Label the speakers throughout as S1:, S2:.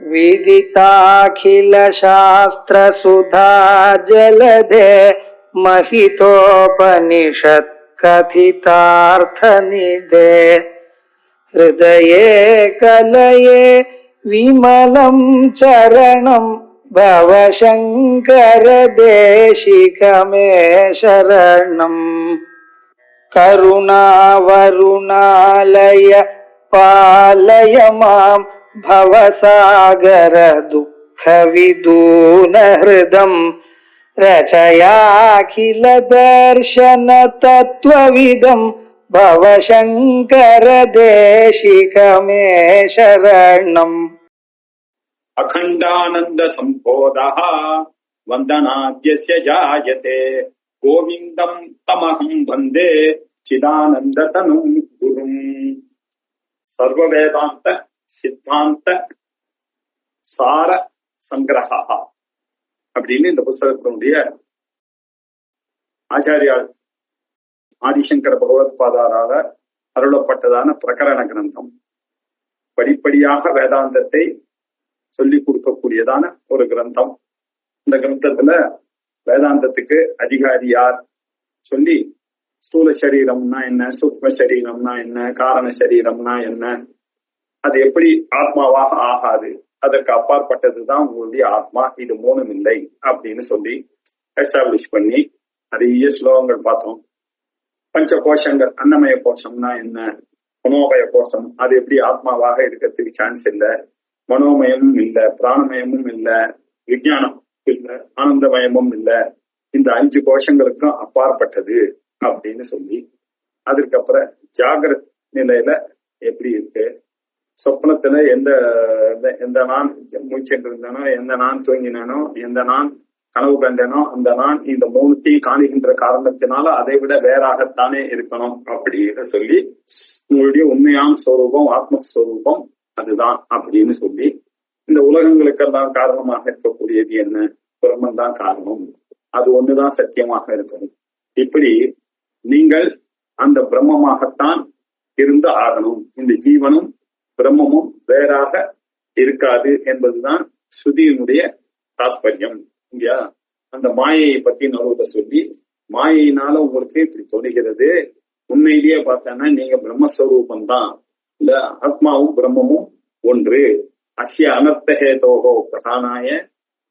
S1: विदिताखिल शास्त्र सुधा जलधे महितोपनिषत् कथितार्थ निधे हृदये कलये विमलं चरणं भवशङ्कर देशिकमे शरणम् करुणावरुणालय पालय मां भवसागर दुःखविदून हृदं रचयाखिल दर्शन तत्त्वविदं भवशङ्कर देशिकमे शरणम्।
S2: अखण्डानन्द सम्बोधः वन्दनाद्यस्य जायते गोविन्दं तमहं वन्दे चिदानन्दतनुं गुरुम्। सर्ववेदान्त சித்தாந்த சார சங்கிரகா அப்படின்னு இந்த புஸ்தகத்தினுடைய ஆச்சாரியால் ஆதிசங்கர பகவத்பாதாரால அருளப்பட்டதான பிரகரண கிரந்தம். படிப்படியாக வேதாந்தத்தை சொல்லிக் கொடுக்கக்கூடியதான ஒரு கிரந்தம். இந்த கிரந்தத்துல வேதாந்தத்துக்கு அதிகாரி யார் சொல்லி ஸ்தூல சரீரம்னா என்ன, சூக்ம சரீரம்னா என்ன, காரண சரீரம்னா என்ன, அது எப்படி ஆத்மாவாக ஆகாது, அதற்கு அப்பாற்பட்டதுதான் உங்களுடைய ஆத்மா, இது மூணும் இல்லை அப்படின்னு சொல்லி எஸ்டாப்ளிஷ் பண்ணி நிறைய ஸ்லோகங்கள் பார்த்தோம். பஞ்ச கோஷங்கள், அன்னமய கோஷம்னா என்ன, மனோமய கோஷம், அது எப்படி ஆத்மாவாக இருக்கிறதுக்கு சான்ஸ் இல்லை, மனோமயமும் இல்லை, பிராணமயமும் இல்லை, விஞ்ஞானம் இல்லை, ஆனந்தமயமும் இல்லை, இந்த 5 கோஷங்களுக்கும் அப்பாற்பட்டது அப்படின்னு சொல்லி, அதற்கப்புறம் ஜாகிரத் நிலையில எப்படி இருக்கு, சொப்னத்துல எந்த நான் மூச்சென்று இருந்தனோ, எந்த நான் தூங்கினோ, எந்த நான் கனவு கண்டனோ, அந்த நான் இந்த மூணுத்தையும் காணுகின்ற காரணத்தினால அதை விட வேறாகத்தானே இருக்கணும் அப்படின்னு சொல்லி, உங்களுடைய உண்மையான ஸ்வரூபம் ஆத்மஸ்வரூபம் அதுதான் அப்படின்னு சொல்லி, இந்த உலகங்களுக்கெல்லாம் காரணமாக இருக்கக்கூடியது என்ன, பிரம்மன் தான் காரணம், அது ஒண்ணுதான் சத்தியமாக இருக்கணும். இப்படி நீங்கள் அந்த பிரம்மமாகத்தான் இருந்து ஆகணும், இந்த ஜீவனும் பிரம்மமும் வேறாக இருக்காது என்பதுதான் ஸ்ருதியினுடைய தாத்பரியம். இல்லையா? அந்த மாயையை பத்தி நடுவுல சொல்லி, மாயையினால உங்களுக்கு இப்படி தொடுகிறது, உண்மையிலேயே பார்த்தோன்னா நீங்க பிரம்மஸ்வரூபம் தான், இல்ல ஆத்மாவும் பிரம்மமும் ஒன்று. அஸ்ய அனர்த்தஹேதோஹோ பிரதானாய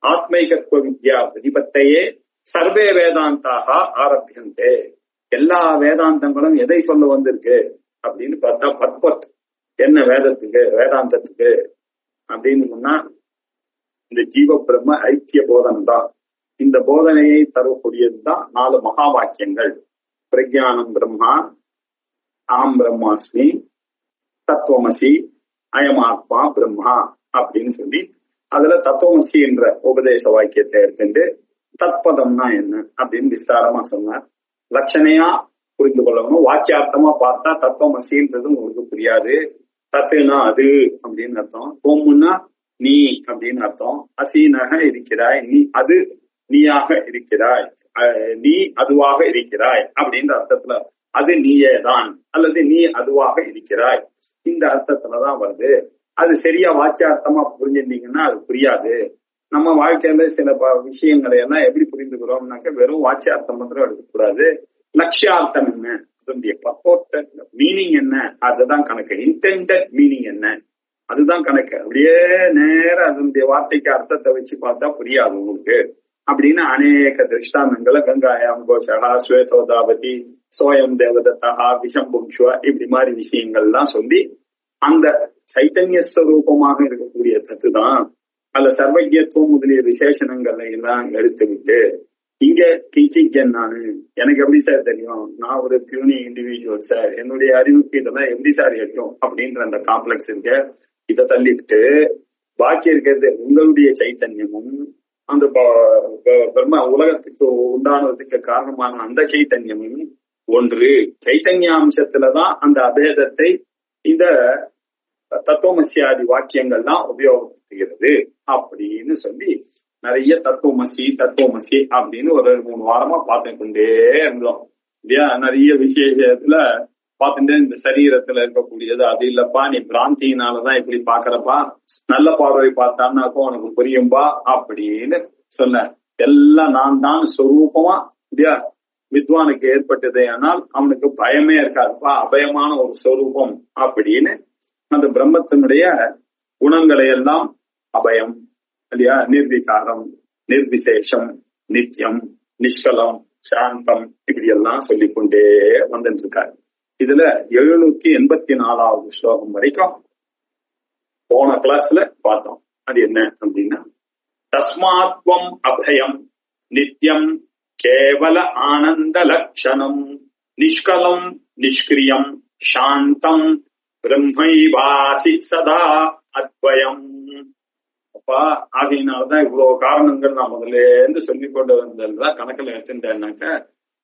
S2: ஆத்மைகத்துவ வித்யா பிரதிபத்தையே சர்வே வேதாந்தாக ஆரம்பியந்தே. எல்லா வேதாந்தங்களும் எதை சொல்ல வந்திருக்கு அப்படின்னு பார்த்தா, பர்பத் என்ன வேதத்துக்கு, வேதாந்தத்துக்கு அப்படின்னு சொன்னா இந்த ஜீவ பிரம்ம ஐக்கிய போதனை தான். இந்த போதனையை தரக்கூடியதுதான் 4 மகா வாக்கியங்கள். பிரக்ஞானம் பிரம்மா, அகம் பிரம்மாஸ்மி, தத்துவமசி, அயமாத்மா பிரம்மா அப்படின்னு சொல்லி, அதுல தத்துவமசி என்ற உபதேச வாக்கியத்தை எடுத்துட்டு தத்பதம்னா என்ன அப்படின்னு விஸ்தாரமா சொன்னார். லட்சணையா புரிந்து கொள்ளணும். வாக்கியார்த்தமா பார்த்தா தத்துவமசின்றது உங்களுக்கு புரியாது. தத்துனா அது அப்படின்னு அர்த்தம், ஓம்னா நீ அப்படின்னு அர்த்தம், அசீனாக இருக்கிறாய், நீ அது நீயாக இருக்கிறாய், நீ அதுவாக இருக்கிறாய் அப்படின்ற அர்த்தத்துல அது நீயே தான் அல்லது நீ அதுவாக இருக்கிறாய் இந்த அர்த்தத்துலதான் வருது. அது சரியா வாக்கியார்த்தமா புரிஞ்சுட்டீங்கன்னா அது புரியாது. நம்ம வாழ்க்கையில சில விஷயங்களை எல்லாம் எப்படி புரிந்துக்கிறோம்னாக்க வெறும் வாக்கியார்த்தம் மாத்திரம் எடுக்கக்கூடாது. லட்சியார்த்தம் என்ன, அதனுடைய பர்போர்ட் மீனிங் என்ன, அதுதான் கணக்கு. இன்டெண்டட் மீனிங் என்ன, அதுதான் கணக்கு. அப்படியே நேர அதனுடைய வார்த்தைக்கு அர்த்தத்தை வச்சு பார்த்தா புரியாது உங்களுக்கு. அப்படின்னு அநேக திருஷ்டாந்தங்களை கங்காயாம் கோஷகா ஸ்வேதோதாபதி சோயம் தேவதத்தா விஷம்பும்ஷுவா இப்படி மாதிரி விஷயங்கள்லாம் சொல்லி அந்த சைத்தன்ய ஸ்வரூபமாக இருக்கக்கூடிய தத்து தான் அல்ல சர்வஜத்துவம் முதலிய விசேஷணங்களை எல்லாம் எடுத்து விட்டு இங்க கிஞ்சிக்கன் நானு, எனக்கு எப்படி சார் தெரியும், நான் ஒரு பியூனி இண்டிவிஜுவல் சார், என்னுடைய அறிவுக்கு இதெல்லாம் எப்படி சார் எட்டும் அப்படின்ற அந்த காம்ப்ளெக்ஸ் இருக்க, இதை தள்ளிட்டு பாக்கி இருக்கிறது உங்களுடைய சைத்தன்யமும் அந்த பிரம்ம உலகத்துக்கு உண்டானதுக்கு காரணமான அந்த சைத்தன்யமும் ஒன்று. சைத்தன்ய அம்சத்துலதான் அந்த அபேதத்தை இந்த தத்துவமசியாதி வாக்கியங்கள்லாம் உபயோகப்படுத்துகிறது அப்படின்னு சொல்லி நிறைய தத்துவமசி அப்படின்னு ஒரு 3 வாரமா பார்த்து கொண்டே இருந்தோம் இல்லையா. நிறைய விஷயத்துல பார்த்துட்டு இந்த சரீரத்துல இருக்கக்கூடியது அது இல்லப்பா, நீ பிராந்தியினாலதான் இப்படி பாக்குறப்பா, நல்ல பார்வை பார்த்தான்னாக்கோ உனக்கு புரியும்பா அப்படின்னு சொன்ன. எல்லாம் நான் தான் சொரூபமா இல்லையா வித்வானுக்கு ஏற்பட்டது. ஆனால் அவனுக்கு பயமே இருக்காதுப்பா, அபயமான ஒரு சொரூபம் அப்படின்னு அந்த பிரம்மத்தினுடைய குணங்களை எல்லாம் அபயம் இல்லையா, நிர்விகாரம், நிர்விசேஷம், நித்தியம், நிஷ்கலம், சாந்தம், இப்படி எல்லாம் சொல்லிக்கொண்டே வந்துட்டு இருக்காரு. இதுல 784வது ஸ்லோகம் வரைக்கும் போன கிளாஸ்ல பார்த்தோம். அது என்ன அப்படின்னா, தஸ்மாத்வம் அபயம் நித்யம் கேவல ஆனந்த லட்சணம் நிஷ்கலம் நிஷ்கிரியம் சாந்தம் பிரம்மைவாசி சதா அத்வயம். அப்பா ஆகையினால்தான் இவ்வளவு காரணங்கள் நான் முதல்ல இருந்து சொல்லிக் கொண்டு வந்ததுதான் கணக்கில் எடுத்துட்டேன்னாக்க,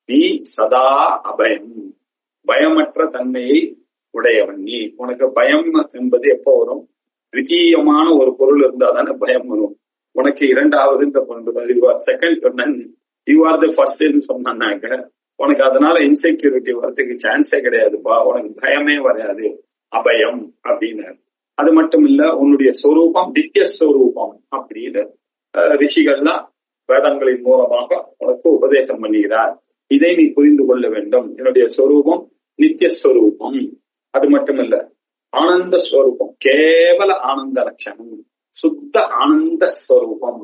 S2: நீ சதா அபயம், பயமற்ற தன்மையை உடையவன் நீ. உனக்கு பயம் என்பது எப்போ வரும்? தித்தீயமான ஒரு பொருள் இருந்தா தானே பயம் வரும். உனக்கு இரண்டாவது second, you are the first சொன்னாக்க உனக்கு அதனால இன்செக்யூரிட்டி வரதுக்கு சான்ஸே கிடையாதுப்பா, உனக்கு பயமே வராது. அபயம் அப்படின்னாரு. அது மட்டும் இல்ல, உன்னுடைய சொரூபம் நித்திய சொரூபம் அப்படின்னு ரிஷிகள்லாம் வேதங்களின் மூலமாக உனக்கு உபதேசம் பண்ணுகிறார். இதை நீ புரிந்து கொள்ள வேண்டும். என்னுடைய சொரூபம் நித்திய ஸ்வரூபம். அது மட்டும் இல்ல, ஆனந்த ஸ்வரூபம், கேவல ஆனந்த லட்சணம், சுத்த ஆனந்த ஸ்வரூபம்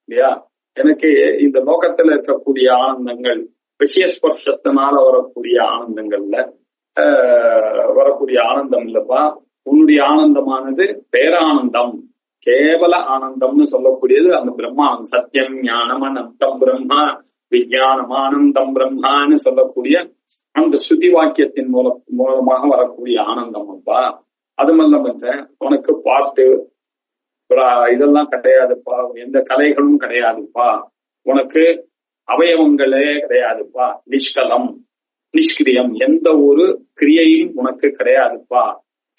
S2: இல்லையா. எனக்கு இந்த லோகத்துல இருக்கக்கூடிய ஆனந்தங்கள், விஷயஸ்பர்ஷத்தினால வரக்கூடிய ஆனந்தங்கள்ல வரக்கூடிய ஆனந்தம் இல்லப்பா. உன்னுடைய ஆனந்தமானது பேரானந்தம், கேவல ஆனந்தம்னு சொல்லக்கூடியது அந்த பிரம்மானந்தம். சத்தியம் ஞானம் அனந்தம் பிரம்மா விஞ்ஞானம் ஆனந்தம் பிரம்மான்னு சொல்லக்கூடிய அந்த ஸ்ருதி வாக்கியத்தின் மூலமாக வரக்கூடிய ஆனந்தம் அப்பா. அதுமல்ல உனக்கு பாட்டு இதெல்லாம் கிடையாதுப்பா, எந்த கலைகளும் கிடையாதுப்பா, உனக்கு அவயவங்களே கிடையாதுப்பா, நிஷ்கலம் நிஷ்கிரியம், எந்த ஒரு கிரியையும் உனக்கு கிடையாதுப்பா,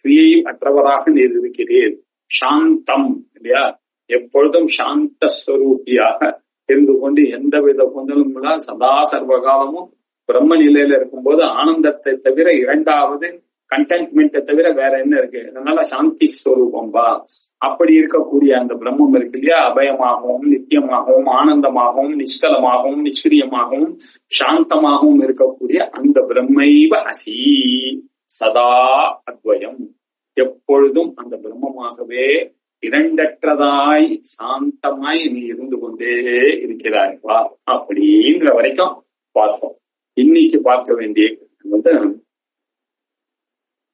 S2: கிரியையும் அற்றவராக நீர் இருக்கிறீர். சாந்தம் இல்லையா, எப்பொழுதும் சாந்த ஸ்வரூபியாக இருந்து கொண்டு எந்த வித கொந்தலும் சதா சர்வகாலமும் பிரம்ம நிலையில இருக்கும்போது ஆனந்தத்தை தவிர இரண்டாவது கண்டென்ட்மெண்ட்டை தவிர வேற என்ன இருக்கு? அதனால சாந்தி ஸ்வரூபம் பா. அப்படி இருக்கக்கூடிய அந்த பிரம்மம் இருக்கு இல்லையா, அபயமாகவும் நித்தியமாகவும் ஆனந்தமாகவும் நிஷ்கலமாகவும் நிஷ்கிரியமாகவும் சாந்தமாகவும் இருக்கக்கூடிய அந்த பிரம்மைவ அசி சதா அத்வயம், எப்பொழுதும் அந்த பிரம்மமாகவே இரண்டற்றதாய் சாந்தமாய் நீ இருந்து கொண்டே இருக்கிறாய்ப்பா அப்படின்ற வரைக்கும் பார்த்தோம். இன்னைக்கு பார்க்க வேண்டிய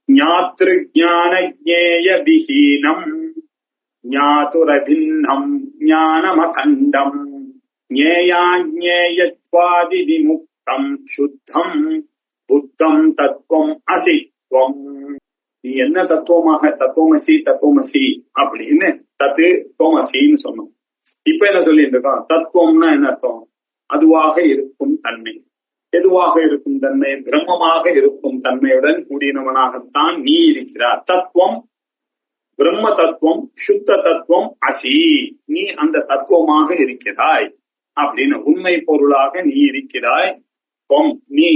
S2: ஞாத்ரு ஞான ஜ்ஞேய விஹீனம் ஞாதுரபின்னம் ஞானமகண்டம் ஞேயாஞேயத்வாதி விமுக்தம் சுத்தம் புத்தம் தத்துவம் அசித்வம். நீ என்ன தத்துவமாக தத்துவமசி தத்துவமசி அப்படின்னு தத்து தோமசின்னு சொன்னோம். இப்ப என்ன சொல்லிட்டு இருக்கோம்? தத்துவம்னா என்ன அர்த்தம்? அதுவாக இருக்கும் தன்மை. எதுவாக இருக்கும் தன்மை? பிரம்மமாக இருக்கும் தன்மையுடன் கூடினவனாகத்தான் நீ இருக்கிறார். தத்துவம் பிரம்ம தத்துவம் சுத்த தத்துவம் அசி, நீ அந்த தத்துவமாக இருக்கிறாய் அப்படின்னு உண்மை பொருளாக நீ இருக்கிறாய். நீ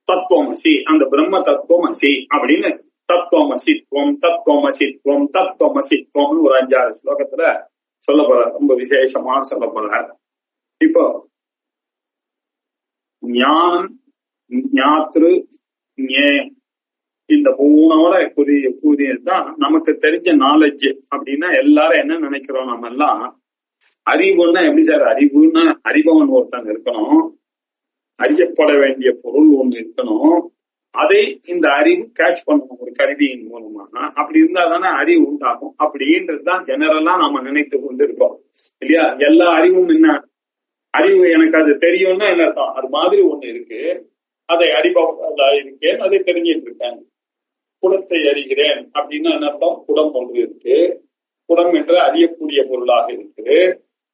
S2: தத்துவமசி, அந்த பிரம்ம தத்துவமசி அப்படின்னு தத்துவமசித்வம் தத்துவமசித்வம் தத்துவமசித்வம்னு ஒரு 5-6 ஸ்லோகத்துல சொல்ல போற, ரொம்ப விசேஷமா சொல்ல போற. இப்போ ஞானம் ஞாத்ரு ஞேயம் இந்த மூணோட கூறியதுதான் நமக்கு தெரிஞ்ச நாலேஜ். அப்படின்னா எல்லாரும் என்ன நினைக்கிறோம்? நம்ம எல்லாம் அறிவுன்னா எப்படி சார்? அறிவுன்னா அறிபவன் ஒருத்தன் இருக்கணும், அறியப்பட வேண்டிய பொருள் ஒண்ணு இருக்கணும், அதை இந்த அறிவு கேட்ச் பண்ணணும் ஒரு கருவியின் மூலமாக. அப்படி இருந்தா தானே அறிவு உண்டாகும். அப்படின்றதுதான் ஜெனரலா நம்ம நினைத்து கொண்டு இருக்கோம் இல்லையா. எல்லா அறிவும் என்ன? அறிவு எனக்கு அது தெரியும்னா என்ன அர்த்தம்? அது மாதிரி ஒண்ணு இருக்கு, அதை அறிபவர்களா இருக்கேன், அதை தெரிஞ்சிட்டு இருக்கேன். குடத்தை அறிகிறேன் அப்படின்னா என்ன அர்த்தம்? குடம் ஒன்று இருக்கு, குடம் என்று அறியக்கூடிய பொருளாக இருக்கு,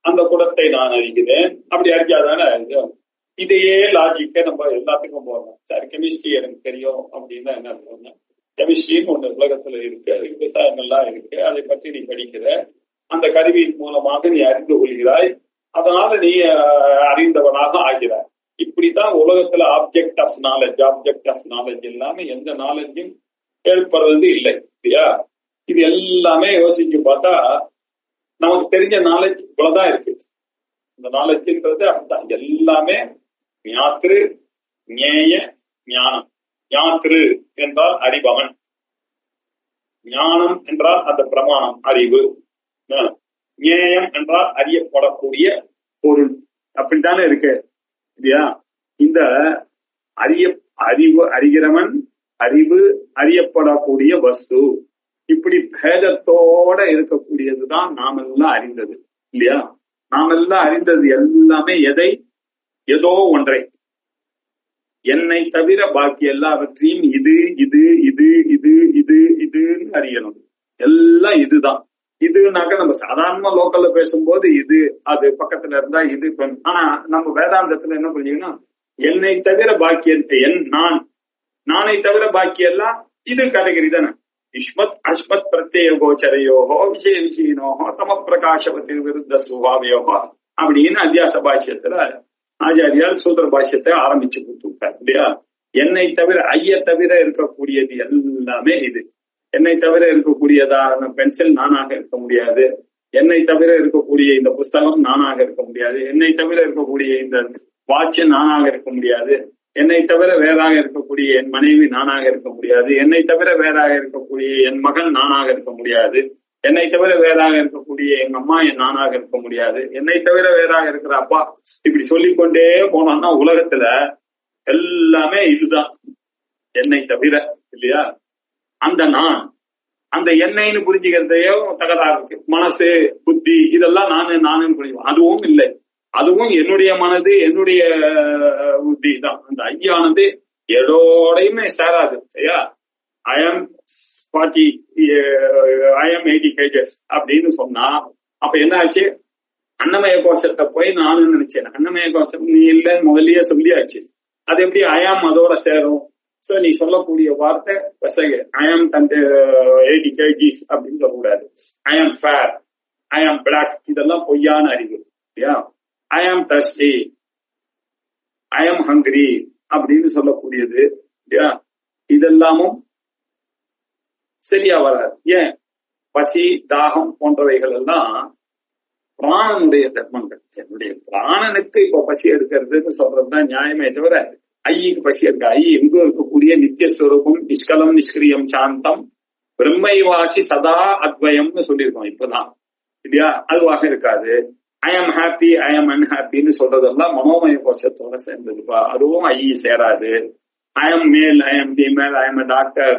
S2: அந்த குடத்தை நான் அறிகிறேன். அப்படி அறிஞ்சாதானே அறிஞ்சோம். இதையே லாஜிக்க நம்ம எல்லாத்துக்கும் போறோம். சார் கெமிஸ்ட்ரி எனக்கு தெரியும் அப்படின்னா என்ன அர்த்தம்? கெமிஸ்ட்ரின்னு ஒண்ணு உலகத்துல இருக்கு, விவசாயங்கள்லாம் இருக்கு, அதை பற்றி நீ படிக்கிற, அந்த கருவியின் மூலமாக நீ அறிந்து கொள்கிறாய், அதனால நீ அறிந்தவனாக ஆகிறாய். இப்படி இப்படித்தான் உலகத்துல ஆப்ஜெக்ட் ஆஃப் நாலேஜ் எல்லாமே எந்த நாலேஜும் ஏற்படுறது இல்லை இல்லையா? இது எல்லாமே யோசிச்சு பார்த்தா நமக்கு தெரிஞ்ச நாலேஜ் இவ்வளவுதான் இருக்கு. இந்த நாலேஜ்ன்றது அப்படிதான் எல்லாமே ஞாத்ரு ஞேய ஞானம். ஞாத்ரு என்றால் அறிபவன், ஞானம் என்றால் அந்த பிரமாணம் அறிவு, ஞேயம் என்றால் அறியப்படக்கூடிய பொருள். அப்படித்தானே இருக்கு இல்லையா? இந்த அறிவு அறிகிறவன், அறிவு அறியப்படக்கூடிய வஸ்து, இப்படி பேதத்தோட இருக்கக்கூடியதுதான் நாம் எல்லாம் அறிந்தது இல்லையா? நாம் எல்லாம் அறிந்தது எல்லாமே எதை? ஏதோ ஒன்றை. என்னை தவிர பாக்கி எல்லாவற்றையும் இது இது இது இது இது இதுன்னு அறியணும். எல்லாம் இதுதான். இதுனாக்க நம்ம சாதாரணமா லோக்கல்ல பேசும்போது இது அது பக்கத்துல இருந்தா இது. ஆனா நம்ம வேதாந்தத்துல என்ன புரிஞ்சுக்கணும்? என்னை தவிர பாக்கி நானை தவிர பாக்கி எல்லாம் இது கேட்டகரி தானே. இஷ்மத் அஸ்மத் பிரத்யேக கோச்சரையோகோ விஷய விஷயினோகோ தம பிரகாசவதி விருத்த சுபாவையோகோ அப்படின்னு அத்தியாச பாஷ்யத்துல ஆச்சாரியால் சூத்திர பாஷ்யத்தை ஆரம்பிச்சு கொடுத்துட்டார் இல்லையா? என்னை தவிர ஐய தவிர இருக்கக்கூடியது எல்லாமே இது. என்னை தவிர இருக்கக்கூடியதான பென்சில் நானாக இருக்க முடியாது. என்னை தவிர இருக்கக்கூடிய இந்த புஸ்தகம் நானாக இருக்க முடியாது. என்னை தவிர இருக்கக்கூடிய இந்த வாட்ச் நானாக இருக்க முடியாது. என்னை தவிர வேறாக இருக்கக்கூடிய என் மனைவி நானாக இருக்க முடியாது. என்னை தவிர வேறாக இருக்கக்கூடிய என் மகன் நானாக இருக்க முடியாது. என்னை தவிர வேறாக இருக்கக்கூடிய எங்க அம்மா நானாக இருக்க முடியாது. என்னை தவிர வேறாக இருக்கிற அப்பா. இப்படி சொல்லிக்கொண்டே போனோம்னா உலகத்துல எல்லாமே இதுதான் என்னை தவிர இல்லையா? அந்த நான், அந்த என்னைன்னு புரிஞ்சுக்கிறதையோ தகராறு இருக்கு. மனசு புத்தி இதெல்லாம் நானுன்னு புரிஞ்சுக்கணும். அதுவும் இல்லை. அதுவும் என்னுடைய மனது என்னுடைய புத்தி தான். அந்த ஐயானது எதோடையுமே சேராது இல்லையா? I am 80 kgs அப்படின்னு சொன்னா அப்ப என்ன ஆச்சு? அன்னமய கோஷத்தை போய் நானும் நினைச்சேன். அன்னமய கோஷம் நீ இல்லைன்னு முதல்லயே சொல்லியாச்சு. அது எப்படி ஐயாம் அதோட சேரும்? சோ நீ சொல்லக்கூடிய வார்த்தை பெசகு. ஐ ஆம் 80 kgs அப்படின்னு சொல்லக்கூடாது. ஐ ஆம் ஃபேர், ஐ ஆம் பிளாக், இதெல்லாம் பொய்யான அறிவு இல்லையா? ஐ ஆம் தர்ஸ்டி, ஐ ஆம் ஹங்கிரி அப்படின்னு சொல்லக்கூடியது இல்லையா? இதெல்லாமும் சரியா வராது. ஏன்? பசி தாகம் போன்றவைகள் எல்லாம் பிராணனுடைய தர்மங்கள். என்னுடைய பிராணனுக்கு இப்ப பசி எடுக்கிறதுன்னு சொல்றதுதான் நியாயமே தவிர ஐக்கு பசி எடுக்க. ஐ எங்கும் இருக்கக்கூடிய நித்தியஸ்வரூபம், நிஷ்கலம் நிஷ்கிரியம் சாந்தம் பிரம்மைவாசி சதா அத்வயம்னு சொல்லியிருக்கோம் இப்பதான் இல்லையா? அதுவாக இருக்காது. ஐ ஆம் ஹாப்பி, ஐ ஆம் அன்ஹாப்பின்னு சொல்றதெல்லாம் மனோமய கோஷத்தோட சேர்ந்ததுப்பா. அதுவும் ஐ சேராது. ஐ ஆம் மேல், ஐ ஆம் ஃபீமேல், ஐ ஆம் டாக்டர்,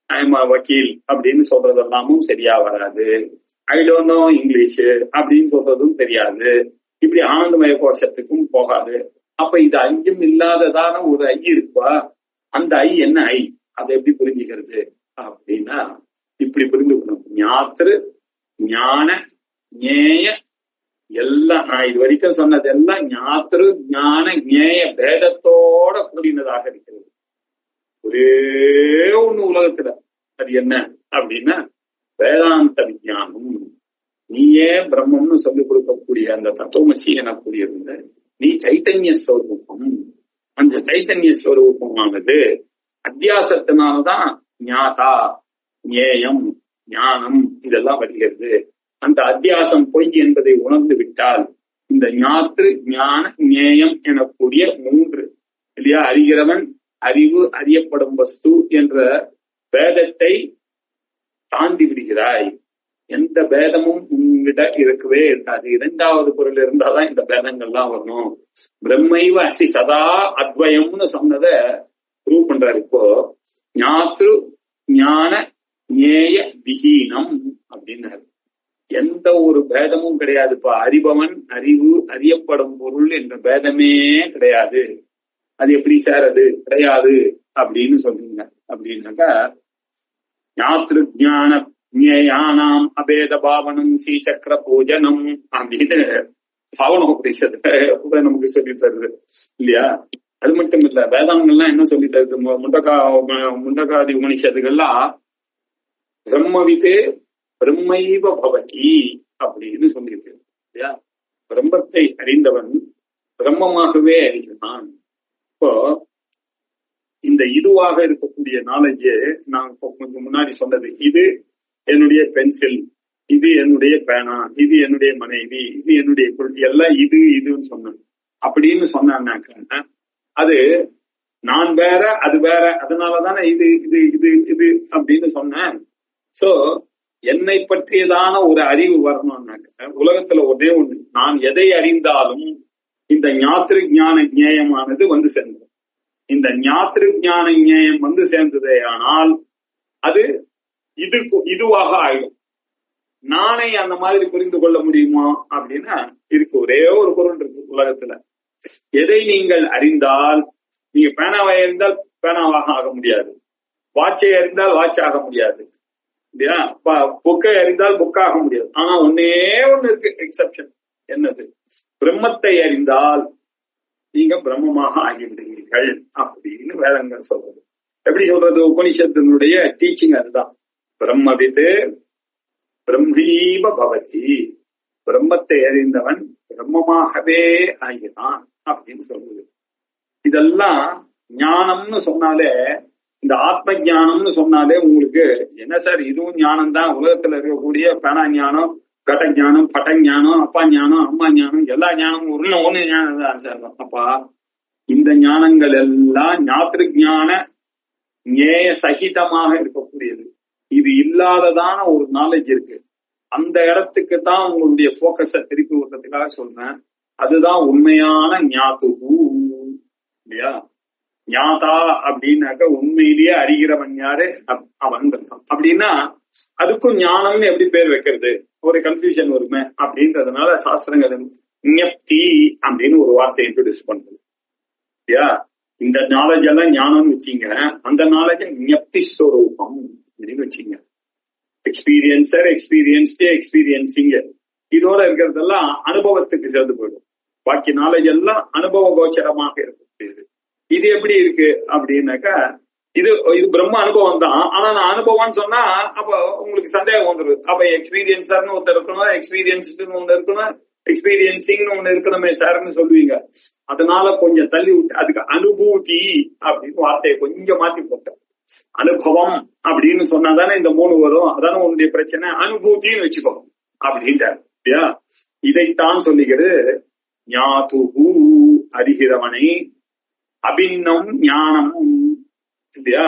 S2: ஐ ஆம் வக்கீல் அப்படின்னு சொல்றதெல்லாமும் சரியா வராது. ஐ டோன்ட் நோ இங்கிலீஷ் அப்படின்னு சொல்றதும் தெரியாது. இப்படி ஆனந்தமய கோஷத்துக்கும் போகாது. அப்ப இது ஐயும் இல்லாததான ஒரு ஐ இருக்குப்பா. அந்த ஐ என்ன ஐ? அதை எப்படி புரிஞ்சுக்கிறது அப்படின்னா இப்படி புரிந்துக்கணும். ஞாத்ரு ஞான ஞேய எல்லாம் நான் இது வரைக்கும் சொன்னதெல்லாம் ஞாத்ரு ஞான ஞேய பேதத்தோட கூடினதாக இருக்கிறது. ஒரே ஒண்ணு உலகத்துல. அது என்ன அப்படின்னா வேதாந்த விஞ்ஞானம். நீயே பிரம்மம்னு சொல்லிக் கொடுக்கக்கூடிய அந்த தத்துவமசி எனக்கூடியது நீ சைத்தன்ய ஸ்வரூபம். அந்த சைத்தன்ய ஸ்வரூபமானது அத்தியாசத்தினால்தான் ஞாதா ஞேயம் ஞானம் இதெல்லாம் வருகிறது. அந்த அத்தியாசம் பொய் என்பதை உணர்ந்து விட்டால் இந்த ஞாத்ரு ஞான ஞேயம் எனக்கூடிய மூன்று இல்லையா? அறிகிறவன், அறிவு, அறியப்படும் வஸ்து என்ற பேதத்தை தாண்டி விடுகிறாய். எந்த பேதமும் உன்கிட்ட இருக்கவே இருக்காது. இரண்டாவது பொருள் இருந்தாதான் இந்த பேதங்கள்லாம் வரணும். பிரம்மைவ அசி சதா அத்வயம்னு சொன்னதை ப்ரூவ் பண்றாரு. இப்போ ஞாத்ரு ஞான ஞேய விஹீனம் அப்படின்னாரு. எந்த ஒரு பேதமும் கிடையாதுப்பா. அறிபவன், அறிவு, அறியப்படும் பொருள் என்ற பேதமே கிடையாது. அது எப்படி சார் அது கிடையாது அப்படின்னு சொல்றீங்க அப்படின்னாக்கா ஞாத்ரு ஞான ஞேயானாம் அபேத பாவனம் ஸ்ரீசக்கர பூஜனம் அப்படின்னு பாவனோபதேசத்துல நமக்கு சொல்லி தருது இல்லையா? அது மட்டும் இல்ல, வேதாங்கள்லாம் என்ன சொல்லி தருது? முண்டகாதி உபனிஷத்துகள்லாம் பிரம்மவிதே பிரம்மைவ பவதி அப்படின்னு சொல்லியிருக்கு இல்லையா? பிரம்மத்தை அறிந்தவன் பிரம்மமாகவே அறிகிறான். இப்போ இந்த இதுவாக இருக்கக்கூடிய நாலேஜ் நான் இப்போ கொஞ்சம் முன்னாடி சொன்னது, இது என்னுடைய பென்சில், இது என்னுடைய பேனா, இது என்னுடைய மனைவி, இது என்னுடைய எல்லாம் இது இதுன்னு சொன்னேன் அப்படின்னு சொன்னாக்க அது நான் வேற அது வேற, அதனாலதானே இது இது இது இது அப்படின்னு சொன்னேன். சோ என்னை பற்றியதான ஒரு அறிவு வரணும்னாக்க உலகத்துல ஒரே ஒண்ணு, நான் எதை அறிந்தாலும் இந்த ஞாத்திரு ஞான ஞேயமானது வந்து சேர்ந்தது. இந்த ஞாத்திரு ஞான ஞேயம் வந்து சேர்ந்ததே ஆனால் அது இதுவாக ஆயிடும். நானே அந்த மாதிரி புரிந்து கொள்ள முடியுமா அப்படின்னா இருக்கு. ஒரே ஒரு பொருள் இருக்கு உலகத்துல. எதை நீங்கள் அறிந்தால், நீங்க பேனாவை அறிந்தால் பேனாவாக ஆக முடியாது, வாட்சை அறிந்தால் வாட்ச் ஆக முடியாது, இல்லையா? புக்கை அறிந்தால் புக்காக முடியாது. ஆனா ஒன்னே ஒண்ணு இருக்கு எக்ஸப்ஷன். என்னது? பிரம்மத்தை அறிந்தால் நீங்க பிரம்மமாக ஆகிவிடுவீர்கள் அப்படின்னு வேதங்கள் சொல்றது. எப்படி சொல்றது? உபனிஷத்தினுடைய டீச்சிங் அதுதான். பிரம்மவித்து பிரம்மீவ பவதி, பிரம்மத்தை அறிந்தவன் பிரம்மமாகவே ஆகிறான் அப்படின்னு சொல்றது. இதெல்லாம் ஞானம்னு சொன்னாலே, இந்த ஆத்ம ஞானம்னு சொன்னாலே உங்களுக்கு என்ன சார் இதுவும் ஞானம் தான், உலகத்துல இருக்கக்கூடிய பேனா ஞானம், கட ஞானம், பட ஞானம், அப்பா ஞானம், அம்மா ஞானம், எல்லா ஞானமும் ஒண்ணு ஞானம் தான் சார். அப்பா இந்த ஞானங்கள் எல்லாம் ஞாத்திரு ஞான ஞேய சகிதமாக இருக்கக்கூடியது. இது இல்லாததான ஒரு நாலேஜ் இருக்கு. அந்த இடத்துக்கு தான் உங்களுடைய போக்கஸை திருப்பி விடுறதுக்காக சொல்றேன். அதுதான் உண்மையான ஞாத்துகு, இல்லையா? ஞாதா அப்படின்னாக்க உண்மையிலேயே அறிகிறவன் யாரு, அவன் தான். அப்படின்னா அதுக்கும் ஞானம்னு எப்படி பேர் வைக்கிறது? ஒரு கன்ஃபியூஷன் வருமே அப்படின்றதுனால சாஸ்திரங்கள் ஞப்தி அப்படின்னு ஒரு வார்த்தை இன்ட்ரோடியூஸ் பண்றது, இல்லையா? இந்த நாலேஜ் எல்லாம் ஞானம்னு வச்சீங்க, அந்த நாலேஜ் ஞப்தி ஸ்வரூபம் அப்படின்னு வச்சீங்க. எக்ஸ்பீரியன்சர், எக்ஸ்பீரியன்ஸ்டே, எக்ஸ்பீரியன்சிங், இதோட இருக்கிறதெல்லாம் அனுபவத்துக்கு சேர்ந்து போயிடும். பாக்கி நாலேஜ் எல்லாம் அனுபவ கோச்சரமாக இருக்கக்கூடியது. இது எப்படி இருக்கு அப்படின்னாக்கா, இது பிரம்ம அனுபவம் தான். ஆனா நான் அனுபவம்னு சொன்னா அப்ப உங்களுக்கு சந்தேகம் வந்துருது. அப்ப எக்ஸ்பீரியன்சர்னு ஒருத்தர் இருக்கணும், எக்ஸ்பீரியன்ஸ்டுன்னு ஒண்ணு இருக்கணும், எக்ஸ்பீரியன்சிங்னு ஒண்ணு இருக்கணுமே சார்ன்னு சொல்லுவீங்க. அதனால கொஞ்சம் தள்ளி விட்டு அதுக்கு அனுபூதி அப்படின்னு வார்த்தையை கொஞ்சம் மாத்தி போட்டேன். அனுபவம் அப்படின்னு சொன்னாதானே இந்த மூணு வரும். அதான உன்னுடைய பிரச்சனை. அனுபூதின்னு வச்சுக்கோ அப்படின்ட்டார், இல்லையா? இதைத்தான் சொல்லுகிறது ஞாதுகு, அறிகிறவனை, அபின்னம் ஞானம், இல்லையா?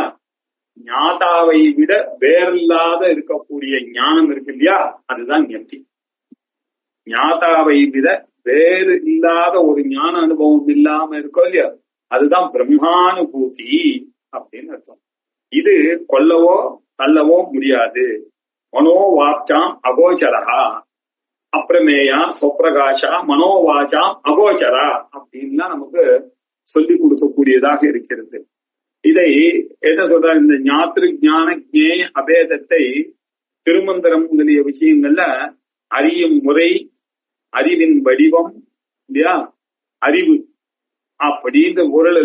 S2: ஞாதாவை விட வேறில்லாத இருக்கக்கூடிய ஞானம் இருக்கு இல்லையா, அதுதான் ஞப்தி. ஞாதாவை விட வேறு இல்லாத ஒரு ஞான அனுபவம் இல்லாம இருக்கோ இல்லையா, அதுதான் பிரம்மானுபூதி அப்படின்னு அர்த்தம். இது கொல்லவோ தள்ளவோ முடியாது. மனோவாச்சாம் அகோச்சரா, அப்பிரமேயா சொப்பிரகாஷா மனோவாச்சாம் அகோச்சரா அப்படின்லாம் நமக்கு சொல்லி கொடுக்கக்கூடியதாக இருக்கிறது. இதை என்ன சொல்ற, இந்த ஞாத்திரு ஞான ஞேய அபேதத்தை திருமந்திரம் முதலிய விஷயங்கள்ல அறியும் முறை, அறிவின் வடிவம், இல்லையா, அறிவு அப்படின்ற பொருள்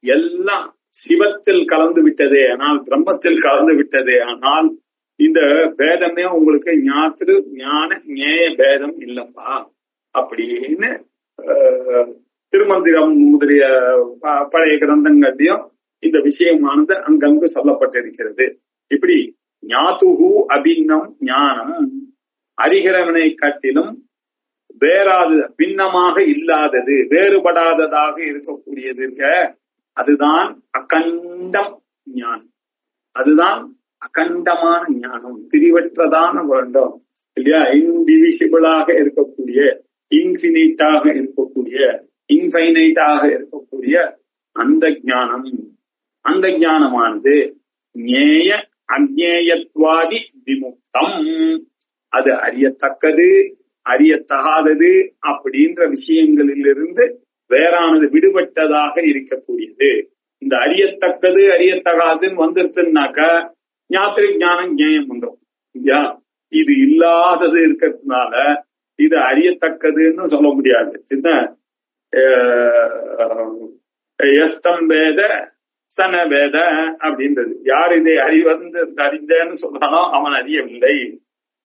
S2: எல்லாம் சிவத்தில் கலந்து விட்டதே ஆனால், பிரம்மத்தில் கலந்து விட்டதே ஆனால், இந்த பேதமே உங்களுக்கு ஞாத்திரு ஞான ஞேய பேதம் இல்லப்பா அப்படின்னு திருமந்திரம் முதலிய பழைய கிரந்தங்களையும் இந்த விஷயமானது அங்கங்கு சொல்லப்பட்டிருக்கிறது. இப்படி ஞாதுகு அபின்னம் ஞானம், அறிகிறவனை காட்டிலும் வேறாது பின்னமாக இல்லாதது, வேறுபடாததாக இருக்கக்கூடியது இருக்க, அதுதான் அகண்டம் ஞானம். அதுதான் அகண்டமான ஞானம், பிரிவற்றதான வேண்டும், இல்லையா? இன்டிவிசிபிளாக இருக்கக்கூடிய, இன்ஃபினிட்டாக இருக்கக்கூடிய, இன்ஃபைனைட்டாக இருக்கக்கூடிய அந்த ஞானம். அந்த ஞானமானது ஞேய அஞ்ஞேயத்வாதி விமுக்தம், அது அறியத்தக்கது அறியத்தகாதது அப்படின்ற விஷயங்களிலிருந்து வேறானது, விடுபட்டதாக இருக்கக்கூடியது. இந்த அறியத்தக்கது அறியத்தகாதுன்னு வந்துருச்சுன்னாக்க ஞாத்திரை ஞானம் ஞேயம் வந்துடும், இல்லையா? இது இல்லாதது இருக்கிறதுனால இது அறியத்தக்கதுன்னு சொல்ல முடியாது. என்ன எஸ்தம் வேத சன வேத அப்படின்றது. யார் இதை அறிந்தேன்னு சொல்றானோ அவன் அறியவில்லை.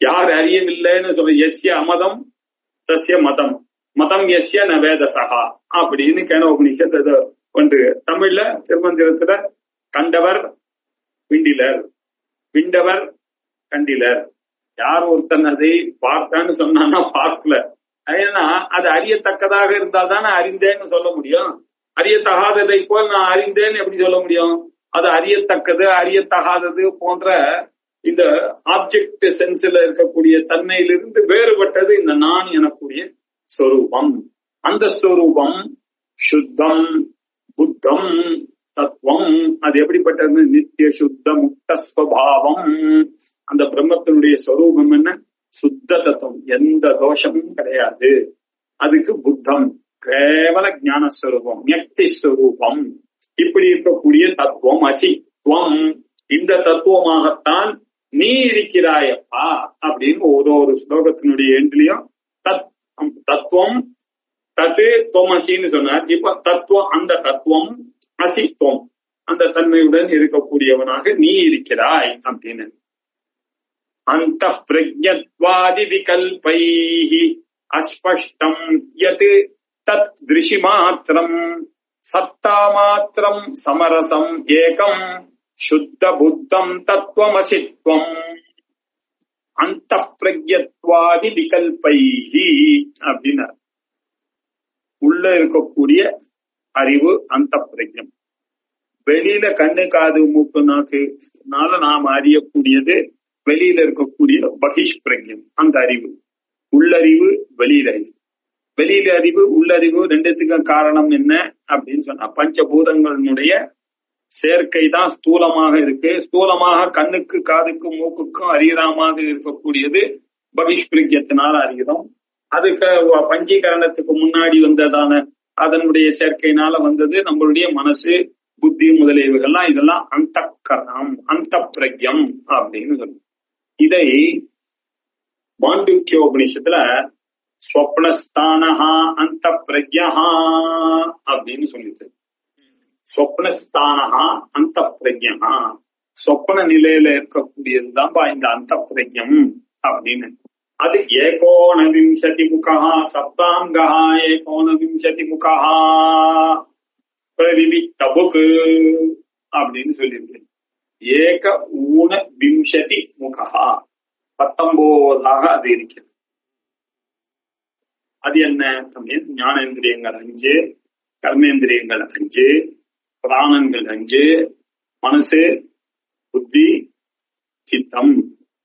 S2: யார் அறியவில்லைன்னு சொல்ல, எஸ்ய அமதம் தஸ்ய மதம், மதம் எஸ்ய ந வேதசகா அப்படின்னு கேனோபனிஷத்து ஒன்று. தமிழ்ல திருமந்திரத்துல கண்டவர் விண்டிலர், விண்டவர் கண்டிலர். யார் ஒருத்தன் அதை பார்த்தான்னு சொன்னான்னா பார்க்கல. ஏன்னா அது அறியத்தக்கதாக இருந்தால் தானே அறிந்தேன்னு சொல்ல முடியும். அறியத்தகாததை போல் நான் அறிந்தேன்னு எப்படி சொல்ல முடியும்? அது அறியத்தக்கது அறியத்தகாதது போன்ற இந்த ஆப்ஜெக்ட் சென்ஸ்ல இருக்கக்கூடிய தன்மையிலிருந்து வேறுபட்டது இந்த நான் எனக்கூடிய ஸ்வரூபம். அந்த ஸ்வரூபம் சுத்தம் புத்தம் தத்துவம். அது எப்படிப்பட்டது? நித்திய சுத்த முக்த ஸ்வபாவம். அந்த பிரம்மத்தினுடைய ஸ்வரூபம் என்ன? சுத்த தத்துவம், எந்த தோஷமும் கிடையாது. அதுக்கு புத்தம், கேவல ஞானஸ்வரூபம், ஞக்தி ஸ்வரூபம். இப்படி இருக்கக்கூடிய தத்துவம் அசித்வம். இந்த தத்துவமாகத்தான் நீ இருக்கிறாயப்பா அப்படின்னு ஒரு ஸ்லோகத்தினுடைய எண்ட்லயும் தத்துவம் தத்து தோமசின்னு சொன்னார். இப்ப தத்துவம், அந்த தத்துவம் அசித்வம், அந்த தன்மையுடன் இருக்கக்கூடியவனாக நீ இருக்கிறாய் அப்படின்னு. அந்த பிரஜத்வாதி விகல்பைஹி அஸ்பஷ்டம் யத் தத் திருஷி மாத்திரம் சத்தா மாத்திரம் சமரசம் ஏகம் சுத்த புத்தம் தத்துவமசித்வம். அந்த பிரஜத்வாதி விகல்பைஹி அப்படின்னா உள்ள இருக்கக்கூடிய அறிவு அந்த பிரஜம். வெளியில கண்ணு காது மூக்கு நாக்குனால நாம் அறியக்கூடியது வெளியில இருக்கக்கூடிய பகிஷ் பிரஜம், அந்த அறிவு. உள்ளறிவு வெளியில அறிவு. வெளியில அறிவு உள்ளறிவு ரெண்டுத்துக்கும் காரணம் என்ன அப்படின்னு சொன்னா பஞ்சபூதங்களுடைய சேர்க்கை தான் ஸ்தூலமாக இருக்கு. ஸ்தூலமாக கண்ணுக்கு காதுக்கும் மூக்குக்கும் அறியறாமாக இருக்கக்கூடியது பகிஷ் பிரஜத்தினால அறிகிறோம். அதுக்கு பஞ்சீகரணத்துக்கு முன்னாடி வந்ததான அதனுடைய சேர்க்கையினால வந்தது நம்மளுடைய மனசு புத்தி முதலியவைகள்லாம். இதெல்லாம் அந்த கரணம், அந்த பிரஜம் அப்படின்னு சொல்லுவோம். இதை மாண்டூக்கியோபனிஷத்துல ஸ்வப்னஸ்தானஹா அந்த பிரஜஹா அப்படின்னு சொல்லிட்டு, ஸ்வப்னஸ்தானஹா அந்த பிரஜஹா, சொப்பன நிலையில இருக்கக்கூடியதுதான் இந்த அந்த பிரஜம் அப்படின்னு. அது ஏகோன விம்சதி முகா சப்தாங்கா ஏகோன விம்சதி முகா பிரவிவிக்தபுக் அப்படின்னு சொல்லியிருக்கு. ஏக ஊன விம்சதி முகா 19ஆக அது இருக்கிறது. அது என்ன அப்படின்னு ஞானேந்திரியங்கள் 5, கர்மேந்திரியங்கள் 5, பிராணங்கள் 5, மனசு புத்தி சித்தம்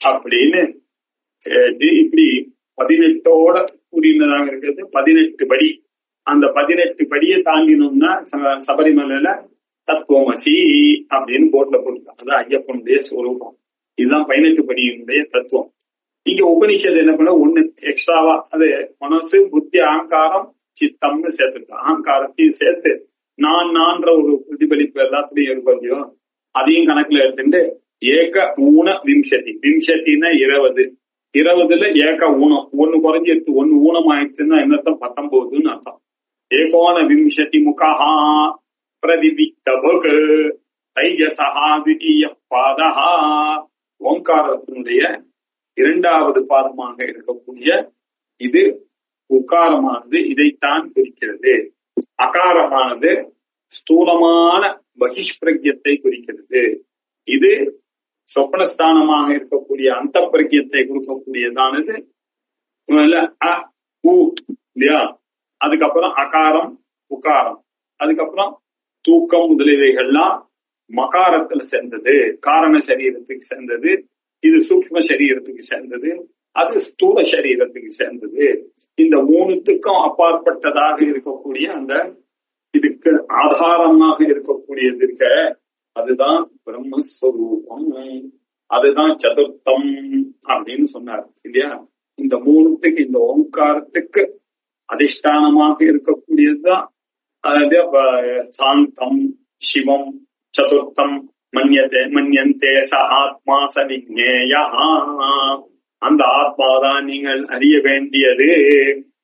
S2: அப்படின்னு இப்படி 18ஓட கூடியதாக இருக்கிறது. 18 படி. அந்த 18 படியை தாண்டினோம்னா சபரிமலையில தத்துவமசி அப்படின்னு போர்ட்ல போட்டுருக்காங்க. அது ஐயப்பனுடைய ஸ்வரூபம். இதுதான் 18 படியினுடைய தத்துவம். இங்க உபனிஷத்து என்ன பண்ண ஒண்ணு எக்ஸ்ட்ராவா அது மனசு புத்தி அகங்காரம் சித்தம்னு சேர்த்துருக்கு. அகங்காரத்தையும் சேர்த்து நான்ற ஒரு பிரதிபலிப்பு எல்லாத்துலயும் இருக்கும் இல்லையோ, அதையும் கணக்குல எடுத்துட்டு ஏக ஊன விம்சதி. விம்சத்தின்னா 20. 20ல ஏக ஊனம், ஒண்ணு குறைஞ்சிருக்கு, ஒண்ணு ஊனம் ஆயிடுச்சுன்னா என்ன அர்த்தம்? 19ன்னு அர்த்தம். ஏகோன விம்சதி முகா பிரதிபிக்தபுக் தைஜசஹா த்விதீய பாதஹா. ஓங்காரத்தினுடைய 2வது பாதமாக இருக்கக்கூடிய இது உக்காரமானது இதைத்தான் குறிக்கிறது. அகாரமானது ஸ்தூலமான பகிஷ்பிரஜத்தை குறிக்கிறது. இது சொப்பனஸ்தானமாக இருக்கக்கூடிய அந்த பிரஜத்தை கொடுக்கக்கூடியதானது இல்லையா. அதுக்கப்புறம் அகாரம் உக்காரம், அதுக்கப்புறம் தூக்கம் முதலியவைகள்லாம் மகாரத்துல சேர்ந்தது, காரண சரீரத்துக்கு சேர்ந்தது. இது சூக்ஷ்ம சரீரத்துக்கு சேர்ந்தது, அது ஸ்தூல சரீரத்துக்கு சேர்ந்தது. இந்த 3த்துக்கும் அப்பாற்பட்டதாக இருக்கக்கூடிய அந்த இதுக்கு ஆதாரமாக இருக்கக்கூடியது இருக்க, அதுதான் பிரம்மஸ்வரூபம், அதுதான் சதுர்த்தம் அப்படின்னு சொன்னார் இல்லையா. இந்த 3த்துக்கு, இந்த ஓங்காரத்துக்கு அதிஷ்டானமாக இருக்கக்கூடியதுதான் சாந்தம் சிவம் சதுர்த்தம் மன்யந்தே ச ஆத்மா ச விஜ்ஞேய. அந்த ஆத்மாதான் நீங்கள் அறிய வேண்டியது,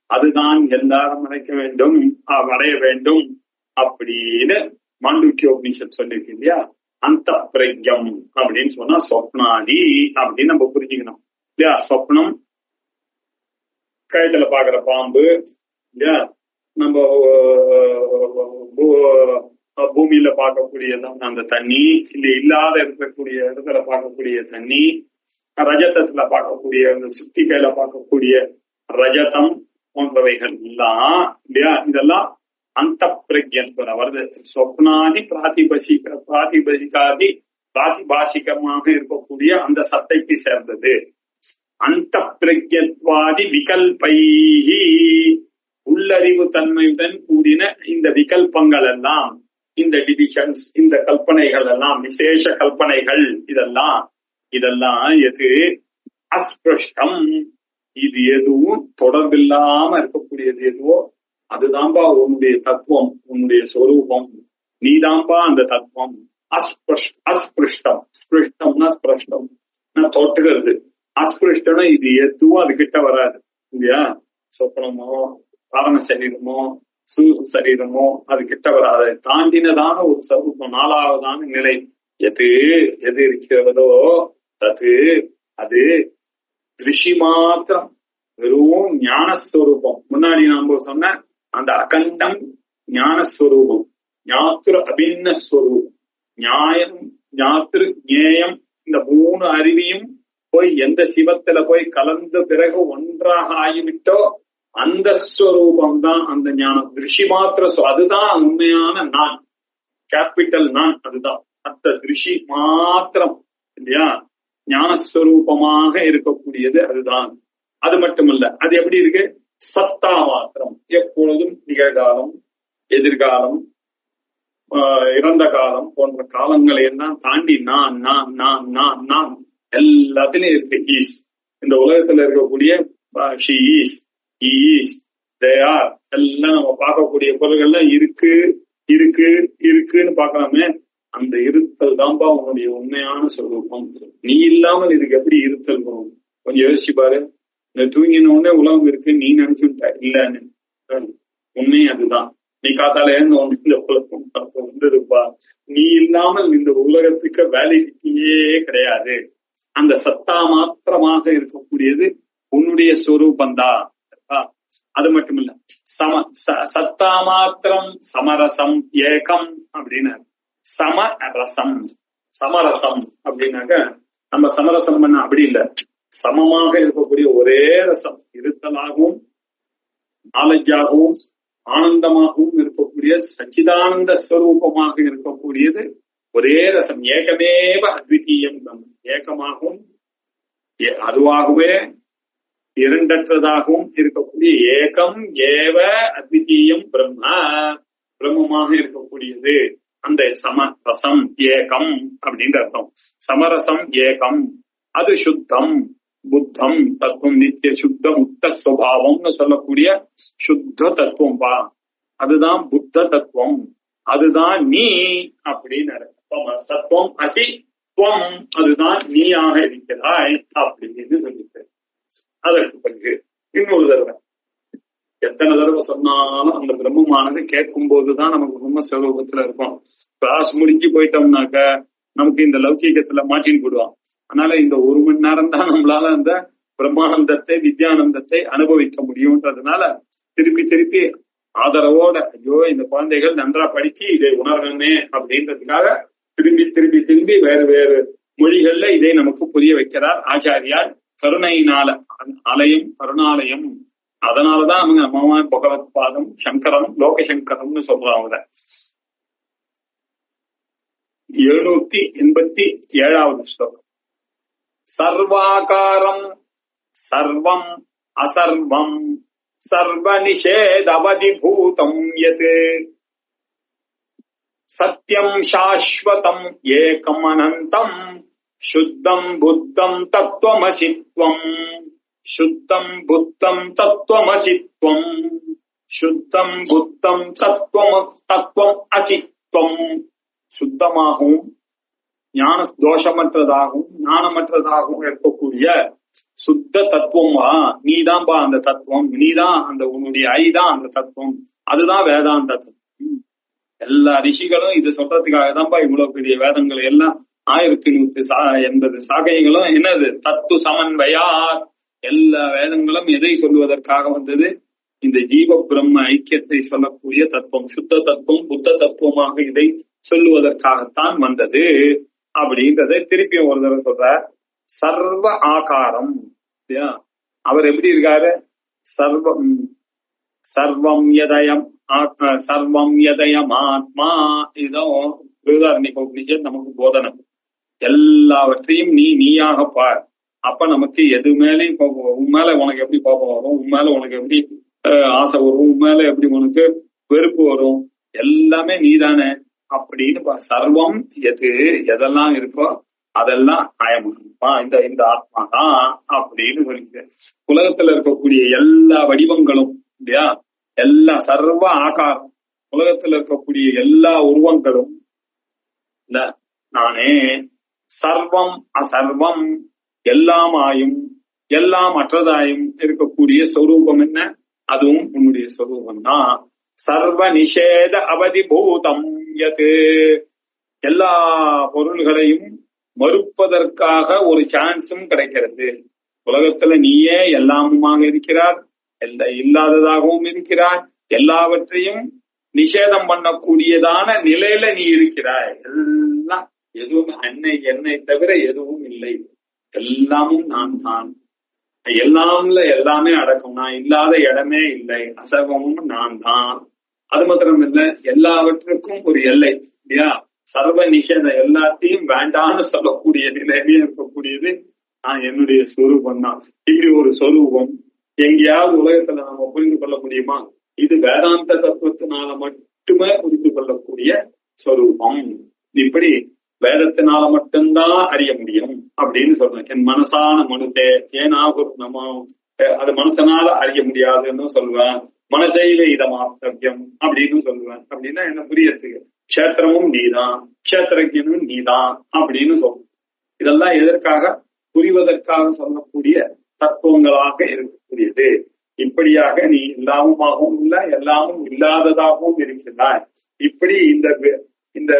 S2: அதுதான் எல்லாரும் அடைய வேண்டும் அப்படின்னு மாண்டூக்கிய உபனிஷத் சொல்லிருக்கு இல்லையா. அந்த பிரஜம் அப்படின்னு சொன்னா சொப்னாதி அப்படின்னு நம்ம புரிஞ்சுக்கணும் இல்லையா. சொப்னம் கழுத்துல பாக்குற பாம்பு, இல்லையா? நம்ம பூமியில பார்க்கக்கூடியதான் அந்த தண்ணி, இல்ல இல்லாத இருக்கக்கூடிய இடத்துல பார்க்கக்கூடிய தண்ணி, ரஜதத்துல பார்க்கக்கூடிய அந்த சுத்திகையில பார்க்கக்கூடிய ரஜதம் போன்றவைகள் எல்லாம் இல்லையா? இதெல்லாம் அந்த பிரஜத்வர வருது. சொப்னாதி பிராதிபாசிகமாக இருக்கக்கூடிய அந்த சத்தைக்கு சேர்ந்தது. அந்த பிரஜத்வாதி விகல்பைஹி, உள்ளறிவு தன்மையுடன் கூடின இந்த விகல்பங்கள் எல்லாம், இந்த டிவிஷன்ஸ், இந்த கல்பனைகள் எல்லாம், விசேஷ கல்பனைகள், இதெல்லாம் எது? அஸ்பிருஷ்டம். இது எதுவும் தொடர்பில்லாம இருக்கக்கூடியது எதுவோ அதுதான்பா உன்னுடைய தத்துவம், உன்னுடைய சொரூபம். நீதான்பா அந்த தத்துவம். அஸ்பிருஷ்டம். ஸ்பிருஷ்டம்னா ஸ்பிருஷ்டம் தொட்டுகிறது. அஸ்பிருஷ்டம்னா இது எதுவும் அது கிட்ட வராது இல்லையா? சொப்பனமோ காரண சரீரமோ சரீரமோ அது கிட்ட வராது. தாண்டினதான ஒரு சொரூபம், நாலாவதான நிலை எது இருக்கிறதோ அது திருஷி மாத்திரம், வெறும் ஞானஸ்வரூபம். முன்னாடி நாம சொன்ன அந்த அகண்டம் ஞானஸ்வரூபம், ஞாத்திரு அபின்னஸ்வரூபம், நியாயம் ஞாத்திரு ஞேயம், இந்த 3 அறிவியும் போய் எந்த சிவத்துல போய் கலந்த பிறகு ஒன்றாக ஆகிவிட்டோ அந்த ஸ்வரூபம் தான் அந்த ஞானம். திருஷி மாத்திர அதுதான் உண்மையான நான், கேபிட்டல் நான். அதுதான் அந்த திருஷி மாத்திரம் இல்லையா? ஞானஸ்வரூபமாக இருக்கக்கூடியது அதுதான். அது மட்டுமல்ல, அது எப்படி இருக்கு? சத்தா மாத்திரம். எப்பொழுதும் நிகழ்காலம், எதிர்காலம், இறந்த காலம் போன்ற காலங்களை எல்லாம் தாண்டி நான் நான் நான் நான் நான் எல்லாத்திலும் இருக்கு. ஈஸ். இந்த உலகத்துல இருக்கக்கூடிய she is, is, they are எல்லாம் நம்ம பார்க்கக்கூடிய பொருள்கள்லாம் இருக்கு இருக்கு இருக்குன்னு பாக்கலாமே. அந்த இருத்தல் தான்பா உன்னுடைய உண்மையான சொரூபம். நீ இல்லாமல் இதுக்கு எப்படி இருத்தல் போகும்? கொஞ்சம் யோசிச்சு பாரு. இந்த தூங்கின உடனே உலகம் இருக்கு நீ நினைச்சுட்ட இல்லன்னு. உண்மை அதுதான். நீ காத்தால ஒண்ணு இந்த உலகம் வந்ததுப்பா. நீ இல்லாமல் இந்த உலகத்துக்கு வேலையே கிடையாது. அந்த சத்தா மாத்திரமாக இருக்கக்கூடியது உன்னுடைய சொரூபந்தான். அது மட்டும் இல்ல, சத்தா மாத்திரம் சமரசம் ஏகம் அப்படின்னு. சமரசம் சமரசம் அப்படின்னாக்க நம்ம சமரசம் பண்ண அப்படி இல்லை. சமமாக இருக்கக்கூடிய ஒரே ரசம், இருத்தலாகவும் நாலேஜாகவும் ஆனந்தமாகவும் இருக்கக்கூடிய சச்சிதானந்த ஸ்வரூபமாக இருக்கக்கூடியது ஒரே ரசம். ஏகமேவ அத்விதீயம். ஏகமாகவும் அதுவாகவே இரண்டற்றதாகவும் இருக்கக்கூடிய ஏகம் ஏவ அத்விதீயம் பிரம்மமாக இருக்கக்கூடியது அந்த சமரசம் ஏகம் அப்படின்ற அர்த்தம். சமரசம் ஏகம், அது சுத்தம் புத்தம் தத்துவம், நித்திய சுத்த முக்த சுவாவம்னு சொல்லக்கூடிய சுத்த தத்துவம் பா. அதுதான் புத்த தத்துவம், அதுதான் நீ அப்படின்னு தத்துவம். அசி துவம், அதுதான் நீயாக இருக்கிறாய் அப்படின்னு சொல்லிட்டு அதற்கு பிறகு இன்னொரு தடவை எத்தனை தடவை சொன்னாலும் அந்த பிரம்மமானது கேட்கும் போதுதான் நமக்கு பிரம்ம ஸ்வரூபத்துல இருக்கும். கிளாஸ் முடிஞ்சு போயிட்டோம்னாக்க நமக்கு இந்த லௌகீகத்துல மாட்டின்னு போடுவான். அதனால இந்த 1 மணி நேரம் தான் நம்மளால அந்த பிரம்மானந்தத்தை வித்யானந்தத்தை அனுபவிக்க முடியும்ன்றதுனால திருப்பி திருப்பி ஆதரவோட ஐயோ இந்த குழந்தைகள் நன்றா படிச்சு இதை உணரணுமே அப்படின்றதுக்காக திரும்பி திரும்பி திரும்பி வேறு வேறு மொழிகள்ல இதை நமக்கு புரிய வைக்கிறார் ஆச்சாரியார். கருணையினால ஆலயம் கருணாலயம். அதனாலதான் அவங்க நம்ம பகவத்பாதம் சங்கரம் லோகசங்கரம்னு சொல்றாங்க. 787வது ஸ்லோகம். சர்வாகாரம் சர்வம் அசர்வம் சர்வ நிஷேதவதிபூதம் யத் சத்யம் சாஸ்வதம் ஏகம் அனந்தம் சுத்தம் புத்தம் தத்துவமசித்வம் சுத்தம் புத்தம் தத்துவமசித்வம் சுத்தம் புத்தம் தத்துவம் அசித்வம். சுத்தமாகவும் ஞான தோஷமற்றதாகவும் ஞானமற்றதாகவும் இருக்கக்கூடிய சுத்த தத்துவமா நீதான்பா அந்த தத்துவம். நீதான் அந்த உன்னுடைய ஐதான் அந்த தத்துவம். அதுதான் வேதாந்த தத்துவம். எல்லா ரிஷிகளும் இது சொல்றதுக்காக தான்பா இவ்வளவு பெரிய வேதங்கள் எல்லாம் 1180 சாகைகளும் என்னது தத்து சமன்வயா. எல்லா வேதங்களும் எதை சொல்லுவதற்காக வந்தது? இந்த ஜீவ பிரம்ம ஐக்கியத்தை சொல்லக்கூடிய தத்துவம், சுத்த தத்துவம், புத்த தத்துவமாக இதை சொல்லுவதற்காகத்தான் வந்தது அப்படின்றத திருப்பி ஒரு தடவை சொல்றார். சர்வ ஆகாரம். அவர் எப்படி இருக்காரு? சர்வம் யதயம் சர்வம் யதயம் ஆத்மா. இதுதான் வேதாரண்யக உபநிஷத் நமக்கு போதனம். எல்லாவற்றையும் நீயாக பார். அப்ப நமக்கு எது மேலேயும் உன் மேல உனக்கு எப்படி கோபம் வரும், உன் மேல உனக்கு எப்படி ஆசை வரும், உன் மேல எப்படி உனக்கு வெறுப்பு வரும், எல்லாமே நீதானே அப்படின்னு சர்வம் எது எதெல்லாம் இருக்கோ அதெல்லாம் அயமா இந்த ஆத்மா தான் அப்படின்னு சொல்லிட்டு உலகத்துல இருக்கக்கூடிய எல்லா வடிவங்களும் இல்லையா, எல்லா சர்வ ஆகாரம், உலகத்துல இருக்கக்கூடிய எல்லா உருவங்களும் இல்ல நானே. சர்வம் அசர்வம், எல்லாமாயும் எல்லாம் அற்றதாயும் இருக்கக்கூடிய சொரூபம் என்ன? அதுவும் உன்னுடைய சொரூபம் தான். சர்வ நிஷேத அவதிபூதம் யது, எல்லா பொருள்களையும் மறுப்பதற்காக ஒரு சான்ஸும் கிடைக்கிறது. உலகத்துல நீயே எல்லாமுமாக இருக்கிறார், இல்லாததாகவும் இருக்கிறார், எல்லாவற்றையும் நிஷேதம் பண்ணக்கூடியதான நிலையில நீ இருக்கிறாய். எல்லாம் எதுவும் என்னை தவிர எதுவும் இல்லை, எல்லாமும் நான் தான், எல்லாம்ல எல்லாமே அடக்கும், நான் இல்லாத இடமே இல்லை, அசர்வமும் நான் தான். அது மாத்திரம் இல்ல, எல்லாவற்றுக்கும் ஒரு எல்லை இல்லையா, சர்வ நிஷேதம், எல்லாத்தையும் வேண்டான்னு சொல்லக்கூடிய நிலையிலே இருக்கக்கூடியது நான் என்னுடைய சொரூபம் தான். இப்படி ஒரு சொரூபம் எங்கேயாவது உலகத்துல நாம புரிந்து கொள்ள முடியுமா? இது வேதாந்த தத்துவத்தினால மட்டுமே புரிந்து கொள்ளக்கூடிய சொரூபம். இப்படி வேதத்தினால மட்டும்தான் அறிய முடியும் அப்படின்னு சொல்றேன். என் மனசான மனுதே ஏனாகும் நம்ம அது மனசனால அறிய முடியாதுன்னு சொல்லுவேன். மனசையில இதமாத்தவியம் அப்படின்னு சொல்லுவேன். அப்படின்னா என்ன புரியறதுக்கு? கஷேத்திரமும் நீதான், கஷேத்திரஜனும் நீதான் அப்படின்னு சொல்லுவேன். இதெல்லாம் எதற்காக? புரிவதற்காக சொல்லக்கூடிய தத்துவங்களாக இருக்கக்கூடியது. இப்படியாக நீ எல்லாமுமாகவும் இல்ல, எல்லாமும் இல்லாததாகவும் இருக்கிறாய். இப்படி இந்த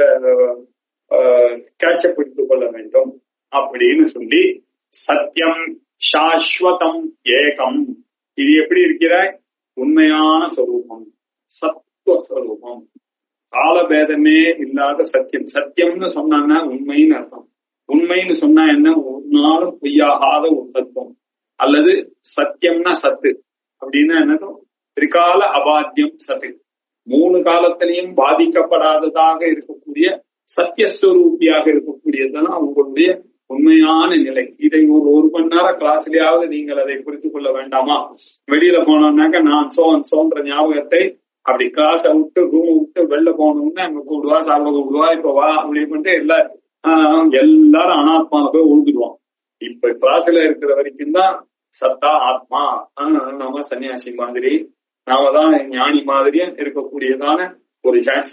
S2: காட்சிப்படுத்திக் கொள்ள வேண்டும் அப்படின்னு சொல்லி, சத்தியம் சாஸ்வதம் ஏகம், இது எப்படி இருக்கிறாய்? உண்மையான சொரூபம், சத்துவஸ்வரூபம், காலபேதமே இல்லாத சத்தியம். சத்தியம்னு சொன்னான்னா உண்மைன்னு அர்த்தம். உண்மைன்னு சொன்னா என்ன? ஒரு நாளும் பொய்யாகாத ஒரு தத்துவம். அல்லது சத்தியம்னா சத்து அப்படின்னா என்னதும் திரிகால அபாத்தியம் சத்து, 3 காலத்திலையும் பாதிக்கப்படாததாக இருக்கக்கூடிய சத்தியஸ்வரூபியாக இருக்கக்கூடியதுதான் உங்களுடைய உண்மையான நிலை. இதை ஒரு மணி நேரம் கிளாஸ்லயாவது நீங்கள் அதை புரிந்து கொள்ள வேண்டாமா? வெளியில போனோம்னாக்க நான் சோன்ற ஞாபகத்தை அப்படி கிளாஸை விட்டு ரூம் விட்டு வெளில போனோம்னா அங்க கூடுவா, சாப்பிட கூடுவா, இப்ப வா அப்படின்னு எல்லாரும் அனாத்மால போய் உழுதுடுவோம். இப்ப கிளாஸ்ல இருக்கிற வரைக்கும் தான் சத்தா ஆத்மா, நாம சன்னியாசி மாதிரி, நாம தான் ஞானி மாதிரியும் இருக்கக்கூடியதான ஒரு சான்ஸ்.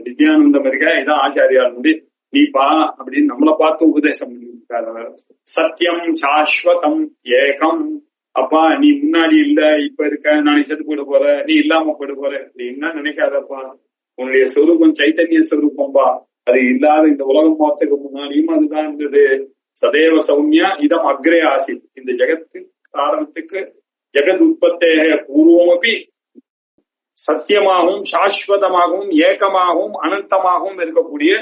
S2: வித்யானந்தம் இருக்கா, இதான் ஆச்சாரியாருடைய நீ பா அப்படின்னு நம்மளை பார்த்து உபதேசம் பண்ணிருக்காரு. சத்தியம் சாஸ்வதம் ஏகம், அப்பா நீ முன்னாடி இல்ல, இப்ப இருக்க, நாளைக்கு செத்து போயிட போற, நீ இல்லாம போயிட போற அப்படின்னா நினைக்காதப்பா. உன்னுடைய சொரூபம் சைத்தன்ய சொரூபம்பா, அது இல்லாத இந்த உலகம் போறதுக்கு முன்னாடியும் அதுதான் இருந்தது. சதேவ சௌமியா இதம் அக்ரே ஆசித், இந்த ஜெகத்து காரணத்துக்கு ஜெகத் உற்பத்தேக பூர்வமபி சத்தியமாகவும் சாஸ்வதமாகவும் ஏகமாகவும் அனந்தமாகவும் இருக்கக்கூடிய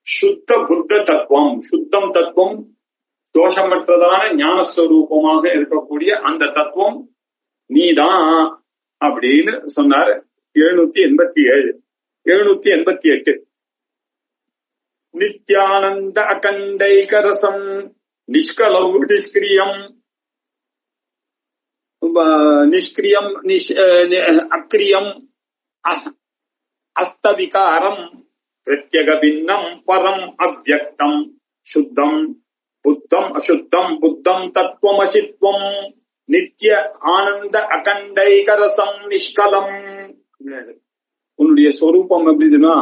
S2: சுத்த புத்த தத்துவம், சுத்தம் தத்துவம், தோஷமற்றதான ஞானஸ்வரூபமாக இருக்கக்கூடிய அந்த தத்துவம் நீதான் அப்படின்னு சொன்னாரு. 787 788 நித்யானந்த அகண்டைகரசம் நிஷ்கலௌ நிஷ்கிரியம் அக்ரியம் அஸ்தவிகாரம் பிரத்யக பின்னம் பரம் அவ்யக்தம் சுத்தம் புத்தம் அசுத்தம் புத்தம் தத்துவமசித்வம் நித்ய ஆனந்த அகண்டைகரசம் நிஷ்கலம். உன்னுடைய சொரூபம் எப்படிதுன்னா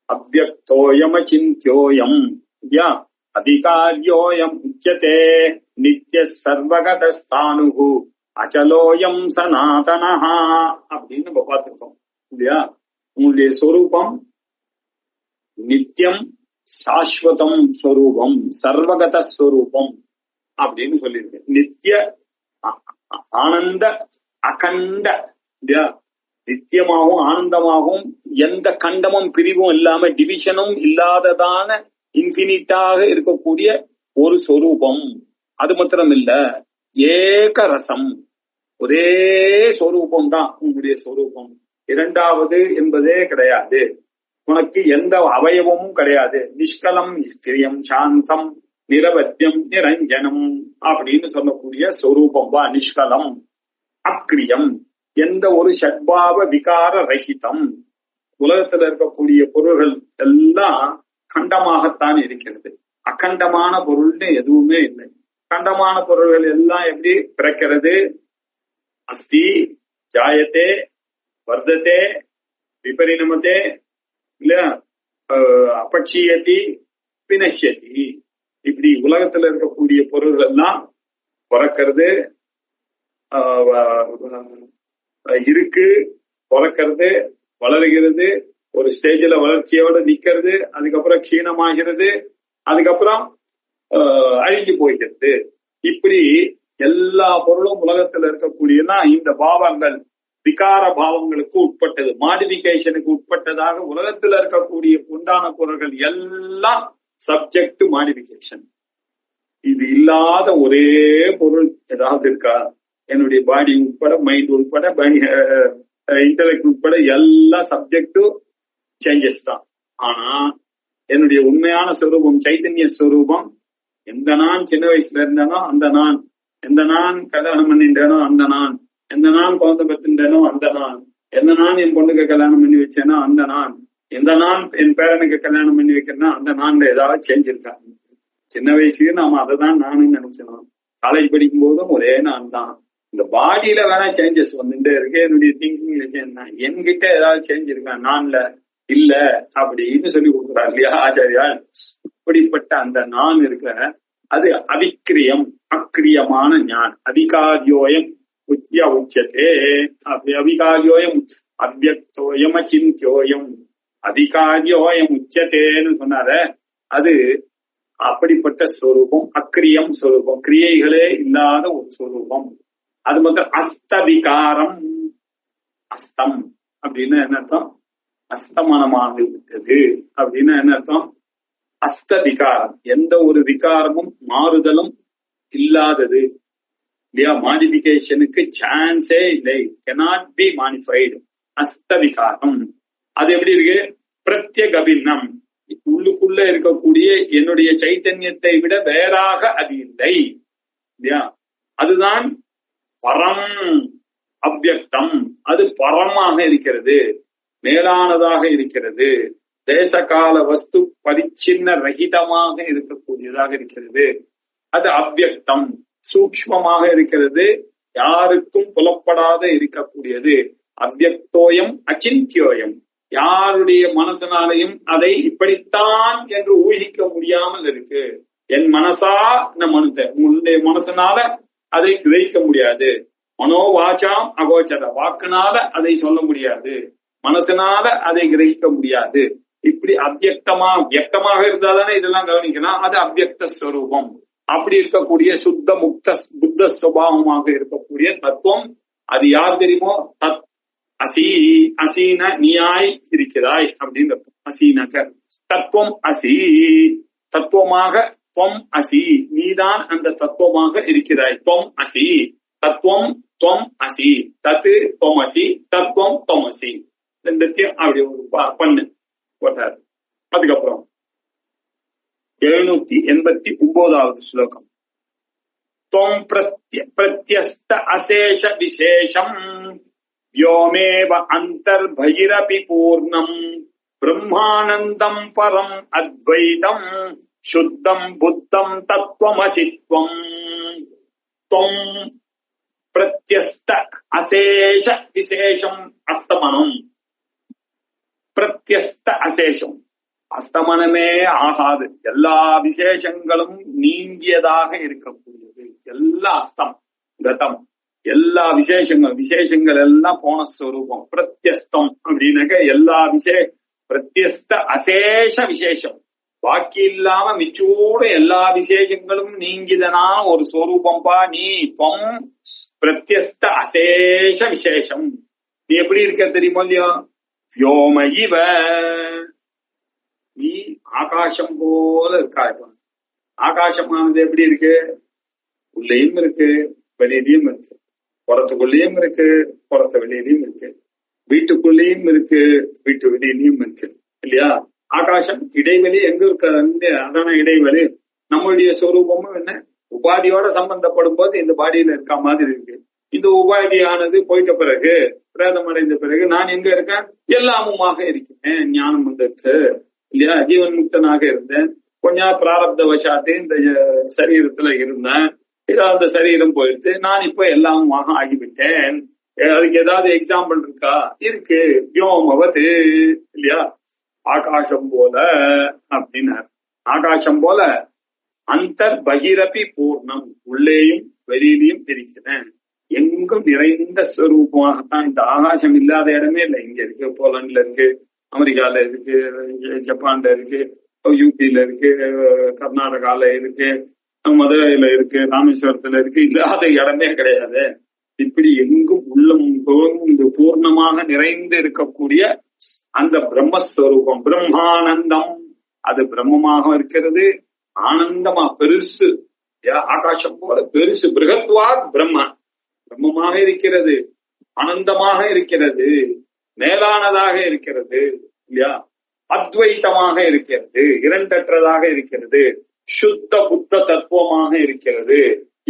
S2: அவ்யக்தோயம் அசிந்த்யோயம் அதிகாரியோயம் உச்சதே நித்ய சர்வகதஸ்தானுகு அச்சலோயம் சனாதனஹா அப்படின்னு நம்ம பார்த்திருக்கோம் இல்லையா. உன்னுடைய சொரூபம் நித்தியம் சாஸ்வதம் ஸ்வரூபம் சர்வகத ஸ்வரூபம் அப்படின்னு சொல்லியிருக்கு. நித்திய ஆனந்த அகண்ட இல்லையா, நித்தியமாகவும் ஆனந்தமாகவும் எந்த கண்டமும் பிரிவும் இல்லாம டிவிஷனும் இல்லாததான இன்பினிட்டாக இருக்கக்கூடிய ஒரு சொரூபம். அது மாத்திரம் இல்ல, ஏக ரசம், ஒரே சொரூபம் தான் உன்னுடைய சொரூபம். இரண்டாவது என்பதே கிடையாது. உனக்கு எந்த அவயவமும் கிடையாது. நிஷ்கலம், நிஷ்கிரியம், சாந்தம், நிரவத்தியம், நிரஞ்சனம் அப்படின்னு சொல்லக்கூடிய சொரூபம் வா. நிஷ்கலம், அக்ரியம், எந்த ஒரு ஷட்பாவ விகார ரஹிதம். உலகத்துல இருக்கக்கூடிய பொருள்கள் எல்லாம் கண்டமாகத்தான் இருக்கிறது. அகண்டமான பொருள்னு எதுவுமே இல்லை. கண்டமான பொருள்கள் எல்லாம் எப்படி பிறக்கிறது? அஸ்தி, ஜாயத்தே, வர்தத்தே, விபரிணமத்தே, இல்ல அபட்சியதி, வினஷ்யதி. இப்படி உலகத்துல இருக்கக்கூடிய பொருள்கள் எல்லாம் பிறக்கிறது, இருக்கு, பிறக்கிறது, வளர்கிறது, ஒரு ஸ்டேஜ்ல வளர்ச்சியோட நிக்கிறது, அதுக்கப்புறம் க்ஷீணமாகிறது, அதுக்கப்புறம் அழிஞ்சு போய்கிறது. இப்படி எல்லா பொருளும் உலகத்துல இருக்கக்கூடியனா இந்த பாவங்கள் விகார பாவங்களுக்கு உட்பட்டது, மாடிபிகேஷனுக்கு உட்பட்டதாக உலகத்துல இருக்கக்கூடிய உண்டான பொருள்கள் எல்லாம் சப்ஜெக்ட் டு மாடிபிகேஷன். இது இல்லாத ஒரே பொருள் ஏதாவது இருக்கா? என்னுடைய பாடி உட்பட, மைண்ட் உட்பட, இன்டெலெக்ட் உட்பட எல்லாம் சப்ஜெக்ட் டு சேஞ்சஸ் தான். ஆனா என்னுடைய உண்மையான ஸ்வரூபம், சைத்தன்ய ஸ்வரூபம், எந்த நான் சின்ன வயசுல இருந்தேனோ அந்த நான், எந்த நான் கல்யாணம் பண்ணிட்டேனோ அந்த நான், எந்த நான் குழந்தை பெற்றுட்டேனோ அந்த நான், எந்த நான் என் பொண்ணுக்கு கல்யாணம் பண்ணி வச்சேனோ அந்த நான், எந்த நான் என் பேரனுக்கு கல்யாணம் பண்ணி வைக்கிறேன்னா அந்த நான் ஏதாவது சேஞ்ச் இருக்காங்க. சின்ன வயசுல நாம அதை தான் நானும் நினைச்சோம். காலேஜ் படிக்கும் போதும் ஒரே நான் தான். இந்த பாடியில வேணா சேஞ்சஸ் வந்துட்டே இருக்கு. என்னுடைய திங்கிங்ல சேஞ்ச், என்கிட்ட ஏதாவது சேஞ்ச் இருக்கா? நான்ல இல்ல அப்படின்னு சொல்லி கொடுக்குறாரு இல்லையா ஆச்சாரியால். இப்படிப்பட்ட அந்த நான் இருக்க, அது அவிக்கிரியம், அக்கிரியமான ஞான். அதிகாரியோயம் உத்திய உச்சத்தே, அவிகாரியோயம் அவ்யக்தோயம் அச்சிந்தியோயம் அதிகாரியோயம் உச்சத்தேன்னு சொன்னார. அது அப்படிப்பட்ட ஸ்வரூபம், அக்கிரியம் ஸ்வரூபம், கிரியைகளே இல்லாத ஒரு ஸ்வரூபம். அது மாத்திரம் அஸ்தவிகாரம். அஸ்தம் அப்படின்னு என்ன அர்த்தம்? அஸ்தமனமாக விட்டது அப்படின்னு என்ன அர்த்தம்? அஸ்த விகாரம், எந்த ஒரு விகாரமும் மாறுதலும் இல்லாதது இல்லையா? மாடிபிகேஷனுக்கு சான்ஸே இல்லை, cannot be modified. அஸ்த விகாரம். அது எப்படி இருக்கு? பிரத்யகபின்னம், உள்ளுக்குள்ள இருக்கக்கூடிய என்னுடைய சைத்தன்யத்தை விட வேறாக அது இல்லை இல்லையா? அதுதான் பரம், அவ்யக்தம். அது பரமாக இருக்கிறது, மேலானதாக இருக்கிறது, தேசகால வஸ்து பரிச்சின்ன ரஹிதமாக இருக்கக்கூடியதாக இருக்கிறது. அது அவ்யக்தம், சூக்ஷ்மமாக இருக்கிறது, யாருக்கும் புலப்படாத இருக்கக்கூடியது. அவ்யக்தோயம் அச்சிந்தியோயம், யாருடைய மனசனாலையும் அதை இப்படித்தான் என்று ஊகிக்க முடியாமல் இருக்கு. என் மனசா மனுத்த, உன்னுடைய மனசனால அதை கிரகிக்க முடியாது. மனோவாச்சாம் அகோச்சர, வாக்குனால அதை சொல்ல முடியாது, மனசனால அதை கிரகிக்க முடியாது. இப்படி அவ்யக்தமா, வியக்தமாக இருந்தாதானே இதெல்லாம் கவனிக்கலாம். அது அவ்யக்த ஸ்வரூபம். அப்படி இருக்கக்கூடிய சுத்த முக்த புத்த சுபாவமாக இருக்கக்கூடிய தத்துவம் அது யார் தெரியுமோ? தத் அசி. அசீன நீயாய் இருக்கிறாய் அப்படின்னு அசீனக தத்துவம். அசி தத்துவமாக, துவம் அசி, நீதான் அந்த தத்துவமாக இருக்கிறாய். துவம் அசி, தத்துவம் துவம் அசி, தத்து துவம் அசி, தத்துவம் துவம் அசி. ரெண்டுத்தையும் அப்படி பண்ணு போட்டார். அதுக்கப்புறம் 789வது ஸ்லோகம். துவம் பிரத்யஸ்த அசேஷ விசேஷம் வ்யோமேவ அந்தர்பகிரபி பூர்ணம் பிரம்மானந்தம் பரம் அத்வைதம் சுத்தம் புத்தம் தத்துவமசித்வம். துவம் பிரத்யஸ்த அசேஷ விசேஷம், அஸ்தமனம். பிரத்யஸ்த அசேஷம், அஸ்தமனமே ஆகாது, எல்லா விசேஷங்களும் நீங்கியதாக இருக்கக்கூடியது. எல்லா அஸ்தம் கதம், எல்லா விசேஷங்கள் எல்லாம் போன ஸ்வரூபம். பிரத்யஸ்தம் அப்படின்னாக்க எல்லா பிரத்யஸ்த அசேஷ விசேஷம், பாக்கி இல்லாம மிச்சூட எல்லா விசேஷங்களும் நீங்கிதனான ஒரு ஸ்வரூபம்பா நீ. துவம் பிரத்யஸ்த அசேஷ விசேஷம். நீ எப்படி இருக்க தெரியுமோ இல்லையோ? வியோம இவ, நீ ஆகாசம் போல இருக்கா. ஆகாசமானது எப்படி இருக்கு? உள்ளேயும் இருக்கு, வெளியிலயும் இருக்கு. குளத்துக்குள்ளேயும் இருக்கு, குளத்து வெளியிலயும் இருக்கு. வீட்டுக்குள்ளேயும் இருக்கு, வீட்டு வெளியிலயும் இருக்கு, இல்லையா? ஆகாசம் இடைவெளி எங்க இருக்க? அதான இடைவெளி. நம்மளுடைய சொரூபமும் என்ன? உபாதியோட சம்பந்தப்படும் போது இந்த பாடியில இருக்க மாதிரி இருக்கு. இந்த உபாதியானது போயிட்ட பிறகு, பிரேதம் அடைந்த பிறகு நான் எங்க இருக்கேன்? எல்லாமுமாக இருக்கிறேன். ஞானம் வந்துட்டு, இல்லையா? ஜீவன் முக்தனாக இருந்தேன். கொஞ்சம் பிராரப்த வசாத்து இந்த சரீரத்துல இருந்தேன். அந்த சரீரம் போயிடுத்து, நான் இப்ப எல்லாமுமாக ஆகிவிட்டேன். அதுக்கு ஏதாவது எக்ஸாம்பிள் இருக்கா? இருக்கு. வியோமவது, இல்லையா? ஆகாசம் போல அப்படின்னார். ஆகாசம் போல அந்தர் பகிரபி பூர்ணம், உள்ளேயும் வெளியிலையும் இருக்கிறேன். எங்கும் நிறைந்த ஸ்வரூபமாகத்தான். இந்த ஆகாசம் இல்லாத இடமே இல்லை. இங்க இருக்கு, போலண்ட்ல இருக்கு, அமெரிக்கால இருக்கு, ஜப்பான்ல இருக்கு, யூபியில இருக்கு, கர்நாடகால இருக்கு, மதுரையில இருக்கு, ராமேஸ்வரத்துல இருக்கு. இல்லாத இடமே கிடையாது. இப்படி எங்கும் உள்ளம் பூர்ணமாக நிறைந்து இருக்கக்கூடிய அந்த பிரம்மஸ்வரூபம், பிரம்மானந்தம், அது பிரம்மமாக இருக்கிறது. ஆனந்தமா பெருசு, ஆகாசம் போல பெருசு. பிருகத்வாத் பிரம்ம, பிரம்மமாக இருக்கிறது, ஆனந்தமாக இருக்கிறது, மேலானதாக இருக்கிறது, இல்லையா? அத்வைத்தமாக இருக்கிறது, இரண்டற்றதாக இருக்கிறது, சுத்த புத்த தத்துவமாக இருக்கிறது.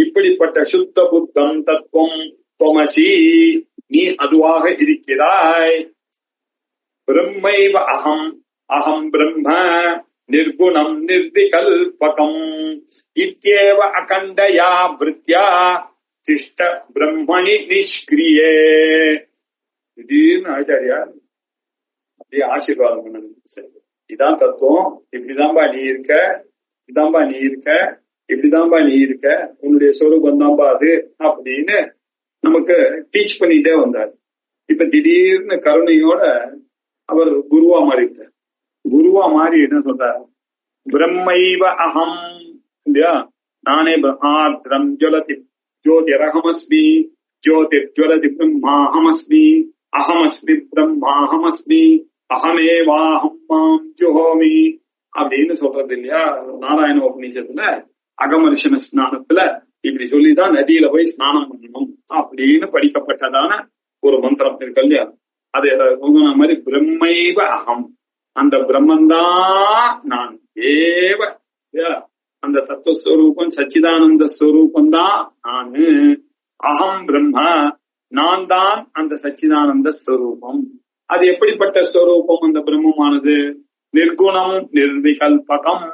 S2: இப்படிப்பட்ட சுத்த புத்தம் தத்துவம் தொமசி, நீ அதுவாக இருக்கிறாய். பிரம்மைவ அகம், அகம் பிரம்ம நிர்குணம் நிர்விகல்பகம் இத்யேவ அகண்டயா விருத்யா திஷ்ட பிரம்மணி நிஷ்கிரியே. திடீர்னு ஆச்சாரியார் அப்படியே ஆசீர்வாதம் பண்ணது. இதான் தத்துவம், இப்படிதான்பா நீ இருக்க, இதான்பா நீ இருக்க, இப்படிதான்பா நீ இருக்க, உன்னுடைய சொரூபம் தான்பா அது அப்படின்னு நமக்கு டீச் பண்ணிட்டே வந்தார். இப்ப திடீர்னு கருணையோட அவர் குருவா மாறிட்டார். குருவா மாறி என்ன சொல்றார்? பிரம்மைவ அகம், இல்லையா? நானே ஆத்ரம் ஜுவலதி ஜோதிரஹமஸ்மி, ஜோதிர் ஜுவலதி பிரம்மாஹமஸ்மி, அஹமஸ்மி பிரம்மாஹமஸ்மி, அகமேவாஹம் மாம் ஜுஹோமி அப்படின்னு சொல்றது, இல்லையா? நாராயண உபநிஷத்துல அகமர்ஷன ஸ்நானத்துல இப்படி சொல்லிதான் நதியில போய் ஸ்நானம் பண்ணணும் அப்படின்னு படிக்கப்பட்டதான ஒரு மந்திரம் இருக்கு, இல்லையா? அது மாதிரி பிரம்மைவ அகம், அந்த பிரம்மந்தான் நான். ஏவ, அந்த தத்துவஸ்வரூபம் சச்சிதானந்த ஸ்வரூபம் தான் நானு. அகம் பிரம்ம, நான் தான் அந்த சச்சிதானந்த ஸ்வரூபம். அது எப்படிப்பட்ட ஸ்வரூபம்? அந்த பிரம்மமானது நிர்குணம் நிர்விகல்பகம்,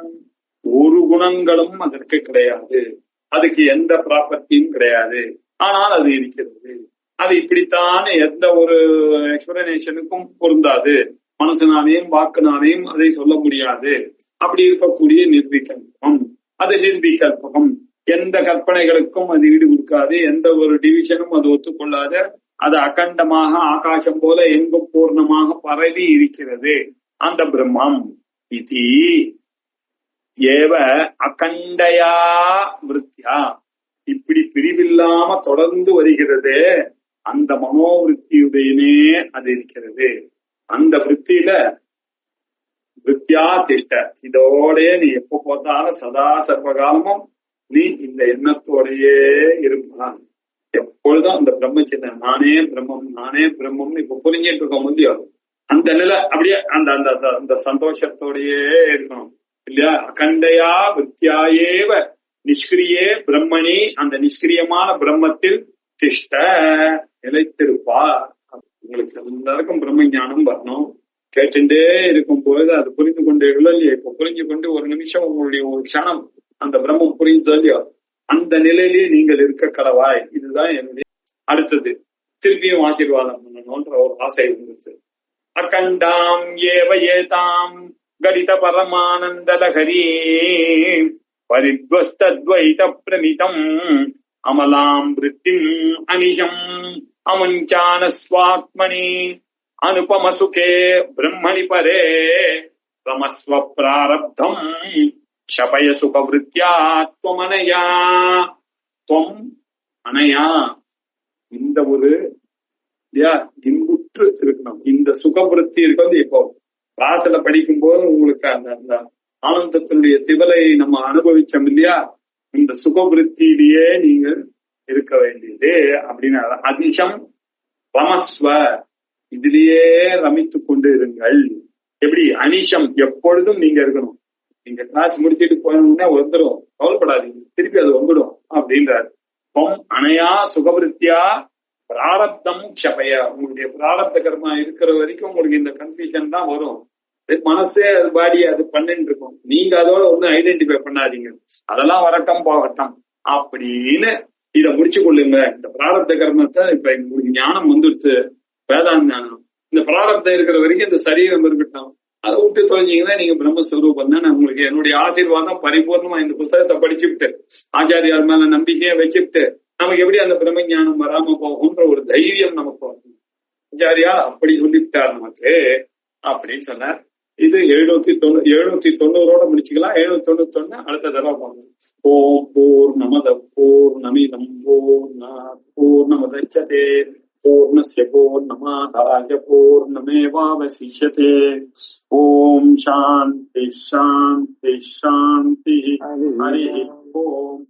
S2: ஒரு குணங்களும் அதற்கு கிடையாது, அதுக்கு எந்த ப்ராப்பர்ட்டியும் கிடையாது. ஆனால் அது இருக்கிறது. அது இப்படித்தான் எந்த ஒரு எக்ஸ்பிளனேஷனுக்கும் பொருந்தாது. மனசனாலையும் வாக்குனாலையும் அதை சொல்ல முடியாது. அப்படி இருக்கக்கூடிய நிர்விகல்பம், அது நிர்விகல்பகம். எந்த கற்பனைகளுக்கும் அது ஈடு கொடுக்காது, எந்த ஒரு டிவிஷனும் அது ஒத்துக்கொள்ளாது. அது அகண்டமாக ஆகாசம் போல எங்கும் பூர்ணமாக பரவி இருக்கிறது அந்த பிரம்மம். இது ஏவ அகண்டயா விருத்தியா, இப்படி பிரிவில்லாம தொடர்ந்து வருகிறது அந்த மனோவிருத்தியுடையனே அது இருக்கிறது. அந்த விருத்தியில விருத்தியா திஷ்ட, இதோட நீ எப்ப பார்த்தாலும் சதா சர்வகாலமும் நீ இந்த எண்ணத்தோடையே இருப்பா. எப்பொழுதும் அந்த பிரம்மச்சின்ன நானே பிரம்மம், நானே பிரம்மம்னு இப்ப புரிஞ்சிட்டு இருக்க முடியாது. அந்த நிலை அப்படியே அந்த அந்த அந்த சந்தோஷத்தோடையே இருக்கணும், இல்லையா? அகண்டையா விருத்தியாயேவ நிஷ்கிரியே பிரம்மணி, அந்த நிஷ்கிரியமான பிரம்மத்தில் திஷ்ட நிலைத்திருப்பா. உங்களுக்கு எல்லாருக்கும் பிரம்ம ஞானம் வரணும். கேட்டுட்டே இருக்கும் பொழுது அது புரிந்து கொண்டே இல்லையா? இப்ப புரிஞ்சு கொண்டு ஒரு நிமிஷம் உங்களுடைய ஒரு க்ஷணம் அந்த பிரம்மம் புரிஞ்சு இல்லையோ, அந்த நிலையிலேயே நீங்கள் இருக்க கடவாய். இதுதான் என்னுடைய அடுத்தது. திருப்பியும் ஆசீர்வாதம் பண்ணணும்ன்ற ஒரு ஆசை இருந்துச்சு. அகண்டாம் ஏவ ஏதாம் கடித பரமானந்த லஹரி பரித்வஸ்தத்வைத பிரமிதம் அமலாம் விருத்திம் அனிஷம் அமஞ்சான ஸ்வாத்மனி அனுபம சுகே பிரம்மணி பரே ரமஸ்வ பிராரப்தம் க்ஷபய சுகவிருத்தியா துவமனயா துவம் அனயா. இந்த ஒரு இன்புற்று இருக்கணும். இந்த சுகவிருத்தி இருக்கிறது. இப்போ கிளாஸ்ல படிக்கும் போது உங்களுக்கு அந்த ஆனந்தத்தினுடைய திவலை நம்ம அனுபவிச்சோம் இல்லையா, இந்த சுகவிருத்தியிலேயே நீங்கள் இருக்க வேண்டியது அப்படின்னு. அதிசம் ரமஸ்வ, இதிலேயே ரமித்து கொண்டு இருங்கள். எப்படி அனிஷம், எப்பொழுதும் நீங்க இருக்கணும். நீங்க கிளாஸ் முடிச்சுட்டு போனோம்னா வந்துடும், கவலைப்படாதீங்க, திருப்பி அது வந்துடும் அப்படின்றாரு. அனையா சுகவிருத்தியா பிராரப்தம் க்ஷபய. உங்களுடைய பிராரப்த கர்மா இருக்கிற வரைக்கும் உங்களுக்கு இந்த கன்ஃபியூஷன் தான் வரும். மனசே அது பாடி அது பண்ணிட்டு இருக்கும். நீங்க அதோட ஒன்னும் ஐடென்டிஃபை பண்ணாதீங்க, அதெல்லாம் வரட்டும் போகட்டும் அப்படின்னு இதை முடிச்சு கொள்ளுங்க. இந்த பிராரப்த கர்மத்தை இப்ப உங்களுக்கு ஞானம் வந்துடுத்து, வேதாந்த ஞானம். இந்த பிராரப்தம் இருக்கிற வரைக்கும் இந்த சரீரம் இருக்கட்டும், அதை விட்டு தொலைஞ்சிங்கன்னா நீங்க பிரம்மஸ்வரூபம் தான். உங்களுக்கு என்னுடைய ஆசீர்வாதம் பரிபூர்ணமா. இந்த புத்தகத்தை படிச்சுட்டு ஆச்சாரியார் மேல நம்பிக்கையை வச்சுட்டு நமக்கு எப்படி அந்த பிரம்ம ஞானம் வராம போகும்ன்ற ஒரு தைரியம் நமக்கு வரும். ஆச்சாரியார் அப்படி சொல்லிவிட்டார் நமக்கு அப்படின்னு சொன்னார். இது 790 முடிச்சுக்கலாம். 791 அடுத்த தடவை பார்க்கணும். ஓம் பூர்ணமத பூர்ணமிதம் பூர்ணாத் பூர்ணமுதச்யதே பூர்ணஸ்ய பூர்ணமாதாய பூர்ணமேவாவசிஷ்யதே. ஓம் சாந்தி சாந்தி சாந்தி. ஹரி ஓம்.